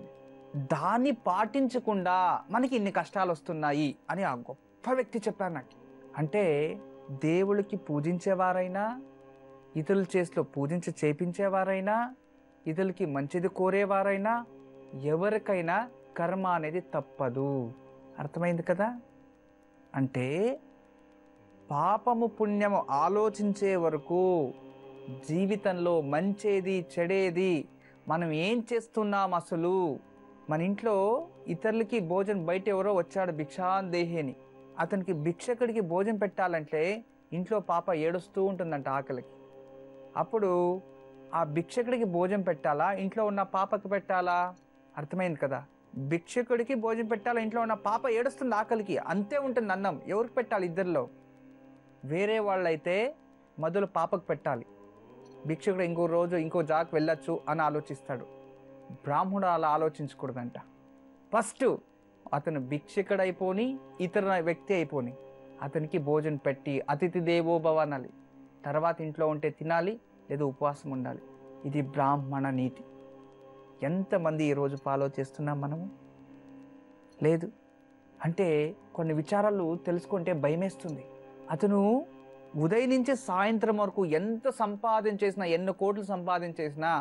దాన్ని పాటించకుండా మనకి ఇన్ని కష్టాలు వస్తున్నాయి అని ఆ గొప్ప వ్యక్తి చెప్పారు నాకు. అంటే దేవుడికి పూజించేవారైనా, ఇతరుల చేతిలో పూజించి చేపించేవారైనా, ఇతరులకి మంచిది కోరేవారైనా, ఎవరికైనా కర్మ అనేది తప్పదు. అర్థమైంది కదా? అంటే పాపము పుణ్యము ఆలోచించే వరకు జీవితంలో మంచేది చెడేది మనం ఏం చేస్తున్నాం అసలు. మన ఇంట్లో ఇతరులకి భోజనం, బయట ఎవరో వచ్చాడు భిక్షాందేహిని, అతనికి భిక్షకుడికి భోజనం పెట్టాలంటే ఇంట్లో పాప ఏడుస్తూ ఉంటుందంట ఆకలికి. అప్పుడు ఆ భిక్షకుడికి భోజనం పెట్టాలా, ఇంట్లో ఉన్న పాపకి పెట్టాలా? అర్థమైంది కదా? భిక్షకుడికి భోజనం పెట్టాలా, ఇంట్లో ఉన్న పాప ఏడుస్తుంది ఆకలికి, అంతే ఉంటుంది అన్నం. ఎవరికి పెట్టాలి? ఇద్దరిలో వేరే వాళ్ళైతే మొదలు పాపకు పెట్టాలి, భిక్షకుడు ఇంకో రోజు ఇంకో జాకు వెళ్ళొచ్చు అని ఆలోచిస్తాడు. బ్రాహ్మణుడు అలా ఆలోచించకూడదంట. ఫస్ట్ అతను భిక్షకుడు అయిపోని, ఇతర వ్యక్తి అయిపోని, అతనికి భోజనం పెట్టి అతిథి దేవో భవ అనాలి. తర్వాత ఇంట్లో ఉంటే తినాలి, లేదా ఉపవాసం ఉండాలి. ఇది బ్రాహ్మణ నీతి. ఎంతమంది ఈరోజు ఫాలో చేస్తున్నాం మనము? లేదు. అంటే కొన్ని విచారాలు తెలుసుకుంటే భయమేస్తుంది. అతను ఉదయం నుంచి సాయంత్రం వరకు ఎంత సంపాదించేసినా, ఎన్ని కోట్లు సంపాదించేసినా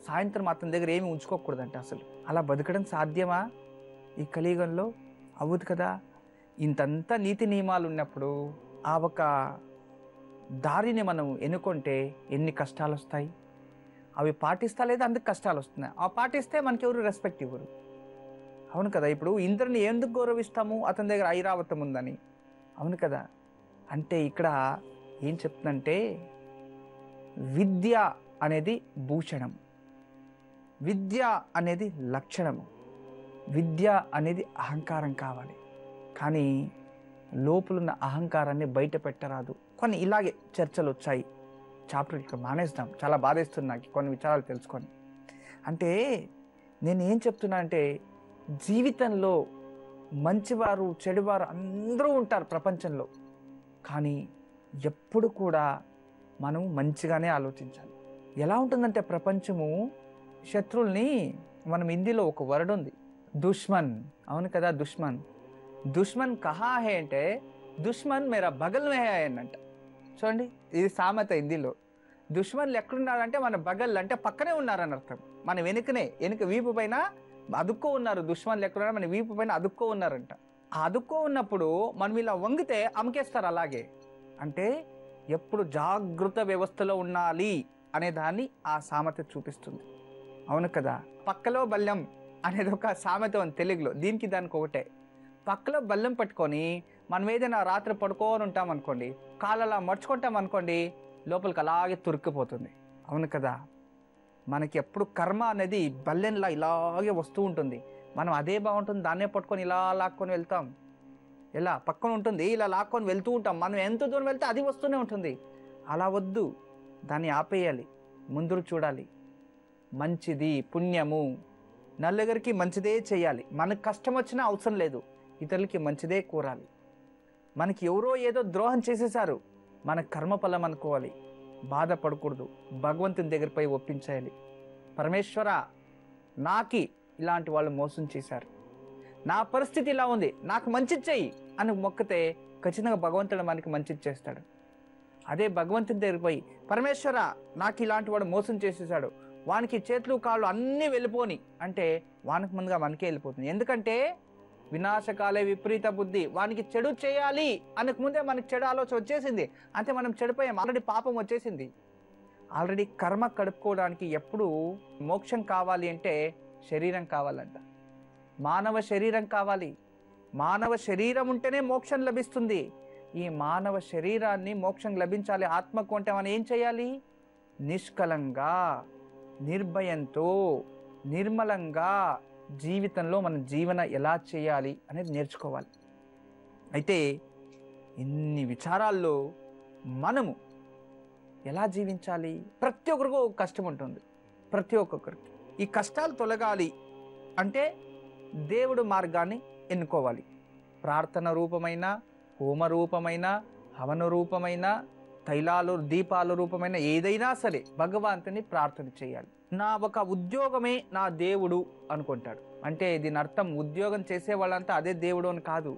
సాయంత్రం అతని దగ్గర ఏమి ఉంచుకోకూడదంట. అసలు అలా బతకడం సాధ్యమా ఈ కలియుగంలో? అవ్వదు కదా. ఇంతంతా నీతి నియమాలు ఉన్నప్పుడు ఆ ఒక దారిని మనం ఎన్నుకుంటే ఎన్ని కష్టాలు వస్తాయి. అవి పాటిస్తా లేదా అందుకు కష్టాలు వస్తున్నాయి. ఆ పాటిస్తే మనకి ఎవరు రెస్పెక్ట్ ఇవ్వరు. అవును కదా. ఇప్పుడు ఇంద్రుని ఎందుకు గౌరవిస్తాము? అతని దగ్గర ఐరావతం ఉందని. అవును కదా. అంటే ఇక్కడ ఏం చెప్తుందంటే విద్య అనేది భూషణం, విద్య అనేది లక్షణము, విద్య అనేది అహంకారం కావాలి. కానీ లోపలున్న అహంకారాన్ని బయట పెట్టరాదు. కొన్ని ఇలాగే చర్చలు వచ్చాయి. చాప్టర్ ఇక్కడ మానేస్తాం. చాలా బాధేస్తుంది నాకు కొన్ని విచారాలు తెలుసుకొని. అంటే నేను ఏం చెప్తున్నా అంటే జీవితంలో మంచివారు చెడువారు అందరూ ఉంటారు ప్రపంచంలో. కానీ ఎప్పుడు కూడా మనం మంచిగానే ఆలోచించాలి. ఎలా ఉంటుందంటే ప్రపంచము శత్రువుల్ని, మనం హిందీలో ఒక వర్డ్ ఉంది దుష్మన్. అవును కదా. దుష్మన్. దుష్మన్ కహా హే అంటే దుష్మన్ మేరా బగల్ మే హే అనంట. చూడండి, ఇది సామెత హిందీలో. దుష్మన్లు ఎక్కడున్నారంటే మన బగల్ అంటే పక్కనే ఉన్నారని అర్థం. మన వెనుక వీపు పైన అదుక్కో ఉన్నారు. దుష్మన్లు ఎక్కడున్నారు? మన వీపు పైన అదుక్కో ఉన్నారంట. ఆ అదుక్కో ఉన్నప్పుడు మనం ఇలా వంగితే అమ్మకేస్తారు. అలాగే అంటే ఎప్పుడు జాగృత వ్యవస్థలో ఉండాలి అనే దాన్ని ఆ సామెత చూపిస్తుంది. అవును కదా. పక్కలో బల్యం అనేది ఒక సామెత ఉంది తెలుగులో. దీనికి దానికి ఒకటే. పక్కలో బల్లం పట్టుకొని మనం ఏదైనా రాత్రి పడుకోని ఉంటాం అనుకోండి, కాళ్ళలా మర్చుకుంటాం అనుకోండి, లోపలికి అలాగే తురుక్కుపోతుంది. అవును కదా. మనకి ఎప్పుడు కర్మ అనేది బల్లెంలా ఇలాగే వస్తూ ఉంటుంది. మనం అదే బాగుంటుంది దాన్నే పట్టుకొని ఇలా లాక్కొని వెళ్తాం. ఎలా పక్కన ఉంటుంది, ఇలా లాక్కొని వెళ్తూ ఉంటాం. మనం ఎంత దూరం వెళ్తే అది వస్తూనే ఉంటుంది. అలా వద్దు, దాన్ని ఆపేయాలి, ముందుకు చూడాలి. మంచిది, పుణ్యము, నలుగురికి మంచిదే చేయాలి. మనకు కష్టం వచ్చినా అవసరం లేదు, ఇతరులకి మంచిదే కోరాలి. మనకి ఎవరో ఏదో ద్రోహం చేసేసారు, మన కర్మఫలం అనుకోవాలి, బాధపడకూడదు, భగవంతుని దగ్గర పోయి ఒప్పించాలి. పరమేశ్వర, నాకి ఇలాంటి వాళ్ళు మోసం చేశారు, నా పరిస్థితి ఇలా ఉంది, నాకు మంచి చెయ్యి అని మొక్కితే ఖచ్చితంగా భగవంతుడు మనకి మంచి చేస్తాడు. అదే భగవంతుని దగ్గర పోయి పరమేశ్వర నాకు ఇలాంటి వాడు మోసం చేసేసాడు, వానికి చేతులు కాళ్ళు అన్నీ వెళ్ళిపోని అంటే వానికి ముందుగా మనకే వెళ్ళిపోతుంది. ఎందుకంటే వినాశకాలే విపరీత బుద్ధి, వానికి చెడు చేయాలి అనకు ముందే మనకి చెడు ఆలోచన వచ్చేసింది. అంటే మనం చెడిపోయాం, ఆల్రెడీ పాపం వచ్చేసింది. ఆల్రెడీ కర్మ కడుపుకోవడానికి ఎప్పుడు మోక్షం కావాలి అంటే శరీరం కావాలంట, మానవ శరీరం కావాలి. మానవ శరీరం ఉంటేనే మోక్షం లభిస్తుంది. ఈ మానవ శరీరాన్ని మోక్షం లభించాలి ఆత్మకు అంటే మనం ఏం చేయాలి? నిష్కలంగా, నిర్భయంతో, నిర్మలంగా జీవితంలో మన జీవన ఎలా చేయాలి అనేది నేర్చుకోవాలి. అయితే ఇన్ని విచారాల్లో మనము ఎలా జీవించాలి? ప్రతి ఒక్కరికి ఒక కష్టం ఉంటుంది, ప్రతి ఒక్కొక్కరికి. ఈ కష్టాలు తొలగాలి అంటే దేవుడు మార్గాన్ని ఎన్నుకోవాలి. ప్రార్థన రూపమైన, హోమ రూపమైన, హవన రూపమైన, తైలాలు దీపాల రూపమైన ఏదైనా సరే భగవంతుని ప్రార్థన చేయాలి. నా ఒక ఉద్యోగమే నా దేవుడు అనుకుంటాడు. అంటే దీని అర్థం ఉద్యోగం చేసే వాళ్ళంతా అదే దేవుడు అని కాదు.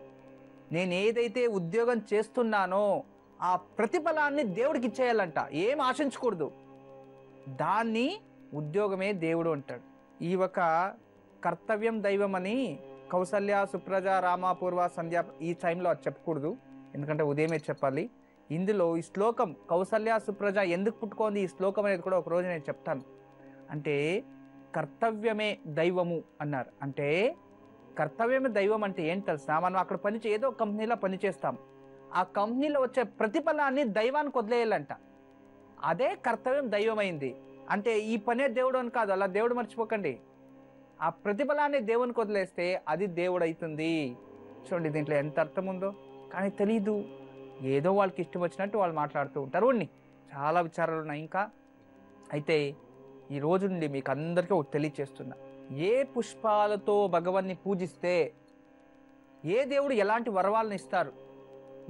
నేను ఏదైతే ఉద్యోగం చేస్తున్నానో ఆ ప్రతిఫలాన్ని దేవుడికి ఇచ్చేయాలంట, ఏం ఆశించకూడదు. దాన్ని ఉద్యోగమే దేవుడు అంటాడు. ఈ ఒక కర్తవ్యం దైవం అని కౌసల్య, సుప్రజ, రామ, పూర్వ, సంధ్య ఈ టైంలో అది చెప్పకూడదు, ఎందుకంటే ఉదయమే చెప్పాలి. ఇందులో ఈ శ్లోకం కౌసల్య సుప్రజ ఎందుకు పుట్టుకోంది ఈ శ్లోకం అనేది కూడా ఒకరోజు నేను చెప్తాను. అంటే కర్తవ్యమే దైవము అన్నారు. అంటే కర్తవ్యమే దైవం అంటే ఏంటి తెలుసా? మనం అక్కడ ఏదో కంపెనీలో పనిచేస్తాం, ఆ కంపెనీలో వచ్చే ప్రతిఫలాన్ని దైవానికి వదిలేయాలంట. అదే కర్తవ్యం దైవమైంది. అంటే ఈ పనే దేవుడు అని కాదు, అలా దేవుడు మర్చిపోకండి. ఆ ప్రతిఫలాన్ని దేవునికి వదిలేస్తే అది దేవుడు అవుతుంది. చూడండి దీంట్లో ఎంత అర్థం ఉందో, కానీ తెలీదు. ఏదో వాళ్ళకి ఇష్టం వచ్చినట్టు వాళ్ళు మాట్లాడుతూ ఉంటారు. ఉన్ని చాలా విచారాలు ఉన్నాయి ఇంకా. అయితే ఈ రోజు నుండి మీకు అందరికీ ఒకటి తెలియచేస్తున్నా, ఏ పుష్పాలతో భగవాన్ని పూజిస్తే ఏ దేవుడు ఎలాంటి వరవాలను ఇస్తారు.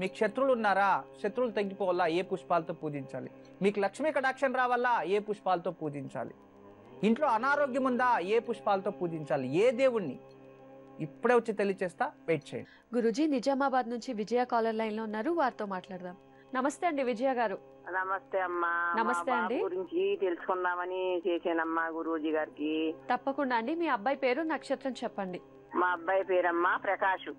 మీకు శత్రువులు ఉన్నారా, శత్రువులు తగ్గిపోవాలా, ఏ పుష్పాలతో పూజించాలి. మీకు లక్ష్మీ కటాక్షం రావాలా, ఏ పుష్పాలతో పూజించాలి. ఇంట్లో అనారోగ్యం ఉందా, ఏ పుష్పాలతో పూజించాలి, ఏ దేవుణ్ణి ఇప్పుడే వచ్చి తెలియచేస్తా, వెయిట్ చేయండి. గురూజీ నిజామాబాద్ నుంచి విజయ కాలర్ లైన్ లో ఉన్నారు, వారితో మాట్లాడదాం. నమస్తే అండి విజయ గారు. నమస్తే అమ్మా. నమస్తే అండి. గురించి తెలుసుకుందామని చేసానమ్మా గురూజీ గారికి. తప్పకుండా అండి. మీ అబ్బాయి పేరు నక్షత్రం చెప్పండి. మా అబ్బాయి పేరమ్మా ప్రకాష్.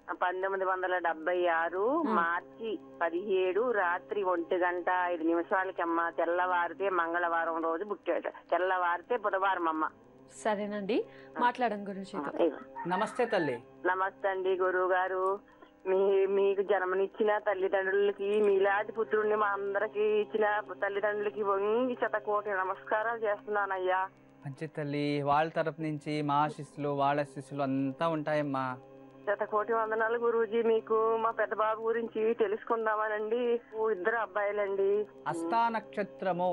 1976 మార్చి 17 రాత్రి 1:05 అమ్మా. తెల్లవారితే మంగళవారం రోజు పుట్టాడు, తెల్లవారితే బుధవారం అమ్మ. సరేనండి, మాట్లాడండి గురూజీ. నమస్తే తల్లి. నమస్తే అండి గురువు గారు. మీకు జన్మనిచ్చిన తల్లిదండ్రులకి, మీలాంటి పుత్రుడిని మా అందరికి ఇచ్చిన తల్లిదండ్రులకి వంగి శతకోటి నమస్కారాలు చేస్తున్నానయ్యా. మంచి తల్లి, వాళ్ళ తరపు నుంచి మా ఆశీస్సులు వాళ్ళ ఆశీస్సులు అంతా ఉంటాయమ్మా. శతకోటి వందనాలు గురూజీ. మీకు మా పెద్ద బాబు గురించి తెలుసుకుందామనండి. 2 అబ్బాయిలండి. హస్తా నక్షత్రము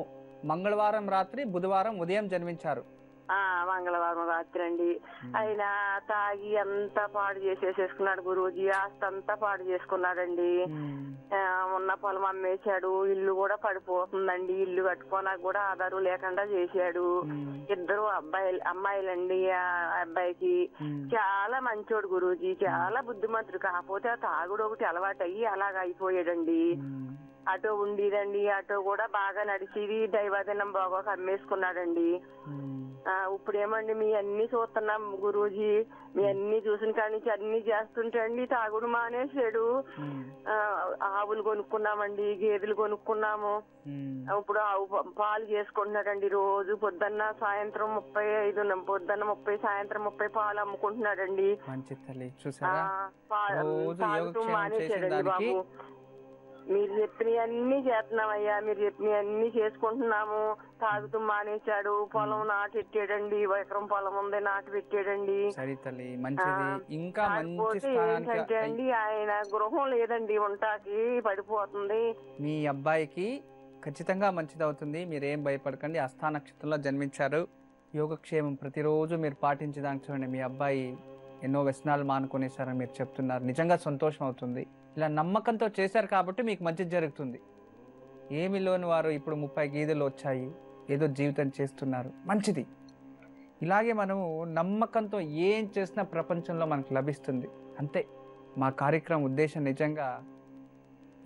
మంగళవారం రాత్రి బుధవారం ఉదయం జన్మించారు. మంగళవారం రాత్రి అండి. ఆయన తాగి అంతా పాడు చేసేసుకున్నాడు గురూజీ. ఆస్తి అంతా పాడు చేసుకున్నాడండి. ఉన్న పొలం అమ్మేశాడు. ఇల్లు కూడా పడిపోతుందండి. ఇల్లు కట్టుకోనాక కూడా ఆధారం లేకుండా చేశాడు. 2 అమ్మాయిలండి. ఆ అబ్బాయికి చాలా మంచోడు గురూజీ, చాలా బుద్ధిమంతుడు. కాకపోతే ఆ తాగుడు ఒకటి అలవాటు అయ్యి అలాగ అయిపోయాడండి. ఆటో ఉండేదండి, ఆటో కూడా బాగా నడిచేది. దైవాదినం బాగా అమ్మేసుకున్నాడండి. ఇప్పుడు ఏమండి మీ అన్ని చూస్తున్నాం గురూజీ. మీ అన్ని చూసిన కాడి నుంచి అన్ని చేస్తుంటే అండి తాగుడు మానేసాడు. ఆవులు కొనుక్కున్నామండి, గేదెలు కొనుక్కున్నాము. ఇప్పుడు ఆవు పాలు చేసుకుంటున్నాడండి. రోజు పొద్దున్న సాయంత్రం 35, పొద్దున్న 30, సాయంత్రం 30 పాలు అమ్ముకుంటున్నాడండి. తాగుతూ మానేసాడండి బాబు. మీరు చెప్పినవి అన్ని చేస్తున్నామయ్యా, మీరు చెప్పినవి అన్ని చేసుకుంటున్నాము. తాగుతూ మానేశాడు. పొలం నాటు పెట్టాడండి. 1 ఎకరం పొలం ఉంది, నాటు పెట్టాడండి. ఏంటంటే అండి ఆయన గృహం లేదండి, ఉంటాకి పడిపోతుంది. మీ అబ్బాయికి ఖచ్చితంగా మంచిది అవుతుంది, మీరేం భయపడకండి. హస్తా నక్షత్రంలో జన్మించారు. యోగక్షేమం ప్రతిరోజు మీరు పాటించడానికి చూడండి. మీ అబ్బాయి ఎన్నో వ్యసనాలు మానుకునేశారని మీరు చెప్తున్నారు. నిజంగా సంతోషం అవుతుంది. ఇలా నమ్మకంతో చేశారు కాబట్టి మీకు మంచి జరుగుతుంది. ఏమి లోని వారు ఇప్పుడు 30 గేదెలు వచ్చాయి, ఏదో జీవితం చేస్తున్నారు, మంచిది. ఇలాగే మనము నమ్మకంతో ఏం చేసినా ప్రపంచంలో మనకు లభిస్తుంది. అంతే మా కార్యక్రమం ఉద్దేశం. నిజంగా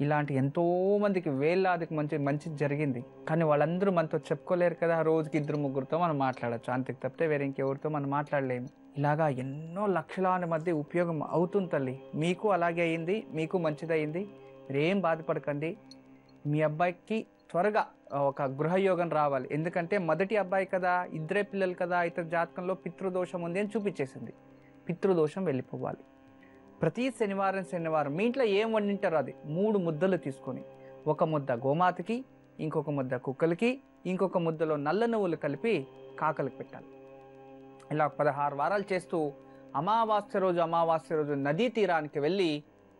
ఇలాంటి ఎంతోమందికి వేలాదికి మంచి జరిగింది. కానీ వాళ్ళందరూ మనతో చెప్పుకోలేరు కదా. రోజుకి 2-3తో మనం మాట్లాడచ్చు, అంతకు తప్పితే వేరే ఇంకెవరితో మనం మాట్లాడలేము. ఇలాగా ఎన్నో లక్షలాది మధ్య ఉపయోగం అవుతుంది తల్లి. మీకు అలాగే అయింది, మీకు మంచిదయింది. మీరేం బాధపడకండి. మీ అబ్బాయికి త్వరగా ఒక గృహయోగం రావాలి. ఎందుకంటే మొదటి అబ్బాయి కదా, 2 పిల్లలు కదా, ఇతర జాతకంలో పితృదోషం ఉంది అని చూపించేసింది. పితృదోషం వెళ్ళిపోవాలి. ప్రతి శనివారం మీ ఇంట్లో ఏం వండింటారో అది 3 ముద్దలు తీసుకొని, 1 ముద్ద గోమాతకి, ఇంకొక ముద్ద కుక్కలకి, ఇంకొక ముద్దలో నల్ల నువ్వులు కలిపి కాకలకు పెట్టాలి. ఇలా 16 వారాలు చేస్తూ అమావాస్య రోజు నదీ తీరానికి వెళ్ళి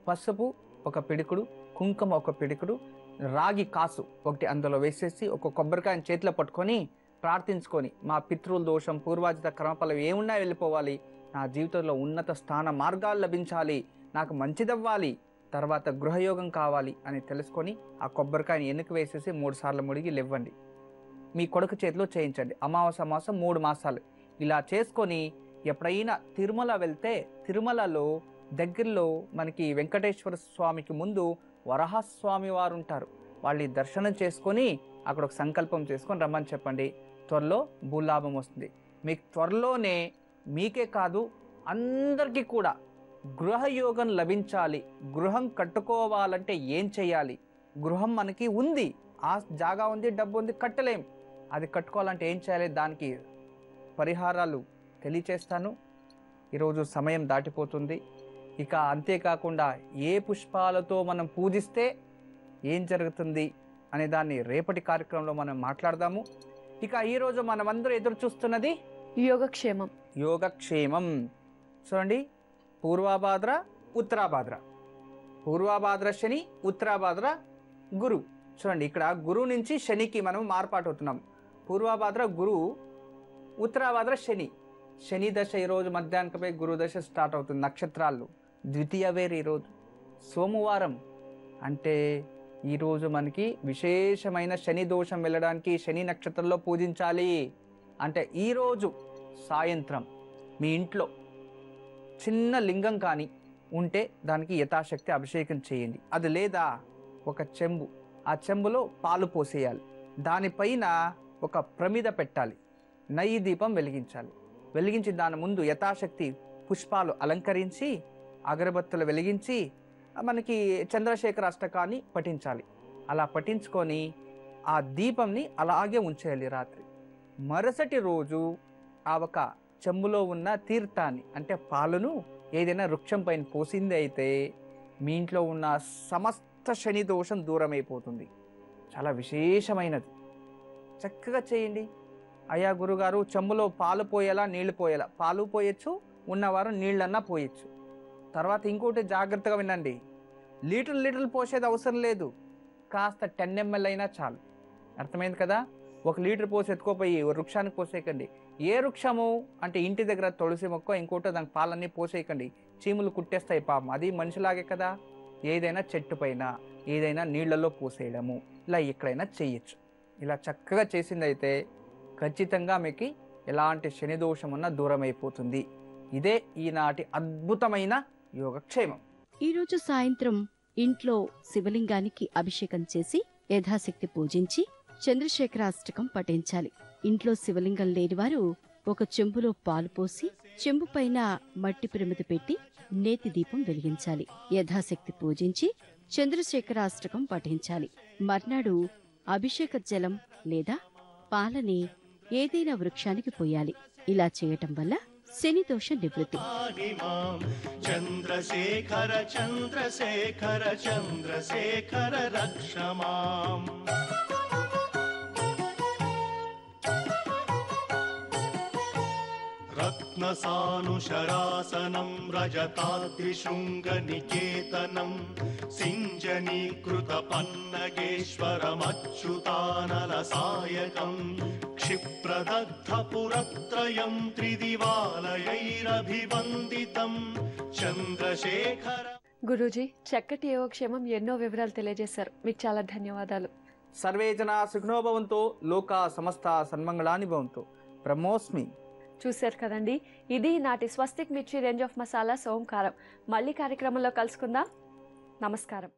పసుపు 1 పిడికుడు, కుంకుమ 1 పిడికుడు, రాగి కాసు 1 అందులో వేసేసి ఒక కొబ్బరికాయని చేతిలో పట్టుకొని ప్రార్థించుకొని, మా పితృల దోషం పూర్వాజిత క్రమఫలం ఏమున్నా వెళ్ళిపోవాలి, నా జీవితంలో ఉన్నత స్థాన మార్గాలు లభించాలి, నాకు మంచిదవ్వాలి, తర్వాత గృహయోగం కావాలి అని తెలుసుకొని ఆ కొబ్బరికాయని వెనుక వేసేసి 3 సార్లు ముడిగి లేవ్వండి. మీ కొడుకు చేతిలో చేయించండి. అమావాస్య 3 మాసాలు ఇలా చేసుకొని ఎప్పుడైనా తిరుమల వెళ్తే, తిరుమలలో దగ్గరలో మనకి వెంకటేశ్వర స్వామికి ముందు వరహస్వామి వారు ఉంటారు. వాళ్ళని దర్శనం చేసుకొని అక్కడ ఒక సంకల్పం చేసుకొని రమ్మని చెప్పండి. త్వరలో భూలాభం వస్తుంది. మీకు త్వరలోనే మీకే కాదు అందరికీ కూడా గృహయోగం లభించాలి. గృహం కట్టుకోవాలంటే ఏం చేయాలి? గృహం మనకి ఉంది, ఆ జాగా ఉంది, డబ్బు ఉంది, కట్టలేం. అది కట్టుకోవాలంటే ఏం చేయాలి? దానికి పరిహారాలు తెలియచేస్తాను. ఈరోజు సమయం దాటిపోతుంది. ఇక అంతేకాకుండా ఏ పుష్పాలతో మనం పూజిస్తే ఏం జరుగుతుంది అనే దాన్ని రేపటి కార్యక్రమంలో మనం మాట్లాడదాము. ఇక ఈరోజు మనమందరూ ఎదురు చూస్తున్నది యోగక్షేమం. చూడండి, పూర్వాభాద్ర, ఉత్తరాభాద్ర పూర్వభాద్ర శని, ఉత్తరాభాద్ర గురు. చూడండి ఇక్కడ గురువు నుంచి శనికి మనం మార్పాటు అవుతున్నాం. పూర్వభాద్ర గురువు, ఉత్తరాభాద్ర శని. శని దశ ఈరోజు మధ్యాహ్నంపై గురు దశ స్టార్ట్ అవుతుంది. నక్షత్రాలు ద్వితీయ వేరు ఈరోజు సోమవారం. అంటే ఈరోజు మనకి విశేషమైన శని దోషం వెళ్ళడానికి శని నక్షత్రంలో పూజించాలి. అంటే ఈరోజు సాయంత్రం మీ ఇంట్లో చిన్న లింగం కానీ ఉంటే దానికి యథాశక్తి అభిషేకం చేయండి. అది లేదా ఒక చెంబు, ఆ చెంబులో పాలు పోసేయాలి. దానిపైన ఒక ప్రమిద పెట్టాలి, నెయ్యి దీపం వెలిగించాలి. వెలిగించి దాని ముందు యథాశక్తి పుష్పాలు అలంకరించి అగరబత్తులు వెలిగించి మనకి చంద్రశేఖర అష్టకాన్ని పఠించాలి. అలా పఠించుకొని ఆ దీపంని అలాగే ఉంచేయాలి రాత్రి. మరుసటి రోజు ఆ ఒక చెంబులో ఉన్న తీర్థాన్ని అంటే పాలను ఏదైనా వృక్షం పైన పోసింది అయితే మీ ఇంట్లో ఉన్న సమస్త శని దోషం దూరం అయిపోతుంది. చాలా విశేషమైనది. చక్కగా చేయండి. అయ్యా గురుగారు చెంబులో పాలు పోయేలా నీళ్లు పోయేలా, పాలు పోయొచ్చు, ఉన్నవారు నీళ్ళన్నా పోయొచ్చు. తర్వాత ఇంకోటి జాగ్రత్తగా వినండి, లీటర్లు పోసేది అవసరం లేదు. కాస్త 10 ml అయినా చాలు. అర్థమైంది కదా? 1 లీటర్ పోసి ఎత్తుకోపోయి వృక్షానికి పోసేయకండి. ఏ వృక్షము అంటే ఇంటి దగ్గర తులసి మొక్క, ఇంకోటో దానికి పాలన్నీ పోసేయకండి, చీములు కుట్టేస్తాయి పాపం. అది మనిషిలాగే కదా. ఏదైనా చెట్టు పైన, ఏదైనా నీళ్లలో పోసేయడము, ఇలా ఎక్కడైనా చేయొచ్చు. ఇలా చక్కగా చేసిందైతే ఖచ్చితంగా మీకు ఎలాంటి శని దోషం ఉన్నా దూరం అయిపోతుంది. ఇదే ఈనాటి అద్భుతమైన యోగక్షేమం. ఈరోజు సాయంత్రం ఇంట్లో శివలింగానికి అభిషేకం చేసి యథాశక్తి పూజించి చంద్రశేఖరాష్టకం పఠించాలి. ఇంట్లో శివలింగం లేనివారు ఒక చెంబులో పాలు పోసి చెంబు పైన మట్టి పిరమిద పెట్టి నేతి దీపం వెలిగించాలి. యథాశక్తి పూజించి చంద్రశేఖరాష్టకం పఠించాలి. మర్నాడు అభిషేక జలం లేదా పాలని ఏదైనా వృక్షానికి పోయాలి. ఇలా చేయటం వల్ల శని దోష నివృత్తి. చంద్రశేఖర చంద్రశేఖర చంద్రశేఖర రక్షమాం. రత్నసానుశరాసనం రజతాద్రిశృంగనికేతనం సింజనీకృత పన్నగేశ్వరమచ్యుతానలసాయకం క్షిప్రదగ్ధపురత్రయం త్రిదివాలయైరభివందితం చంద్రశేఖర. గురూజీ, చక్కటి యోగక్షేమం ఎన్నో వివరాలు తెలియజేశారు. మీకు చాలా ధన్యవాదాలు. సర్వే జనా సుఖినో భవంతు, లోకా సమస్త సన్మంగళాని భవంతు. బ్రహ్మోస్మి. చూశారు కదండి, ఇది నాటి స్వస్తిక్ మిర్చి రేంజ్ ఆఫ్ మసాలా సోంకారం. మళ్ళీ కార్యక్రమంలో కలుసుకుందాం. నమస్కారం.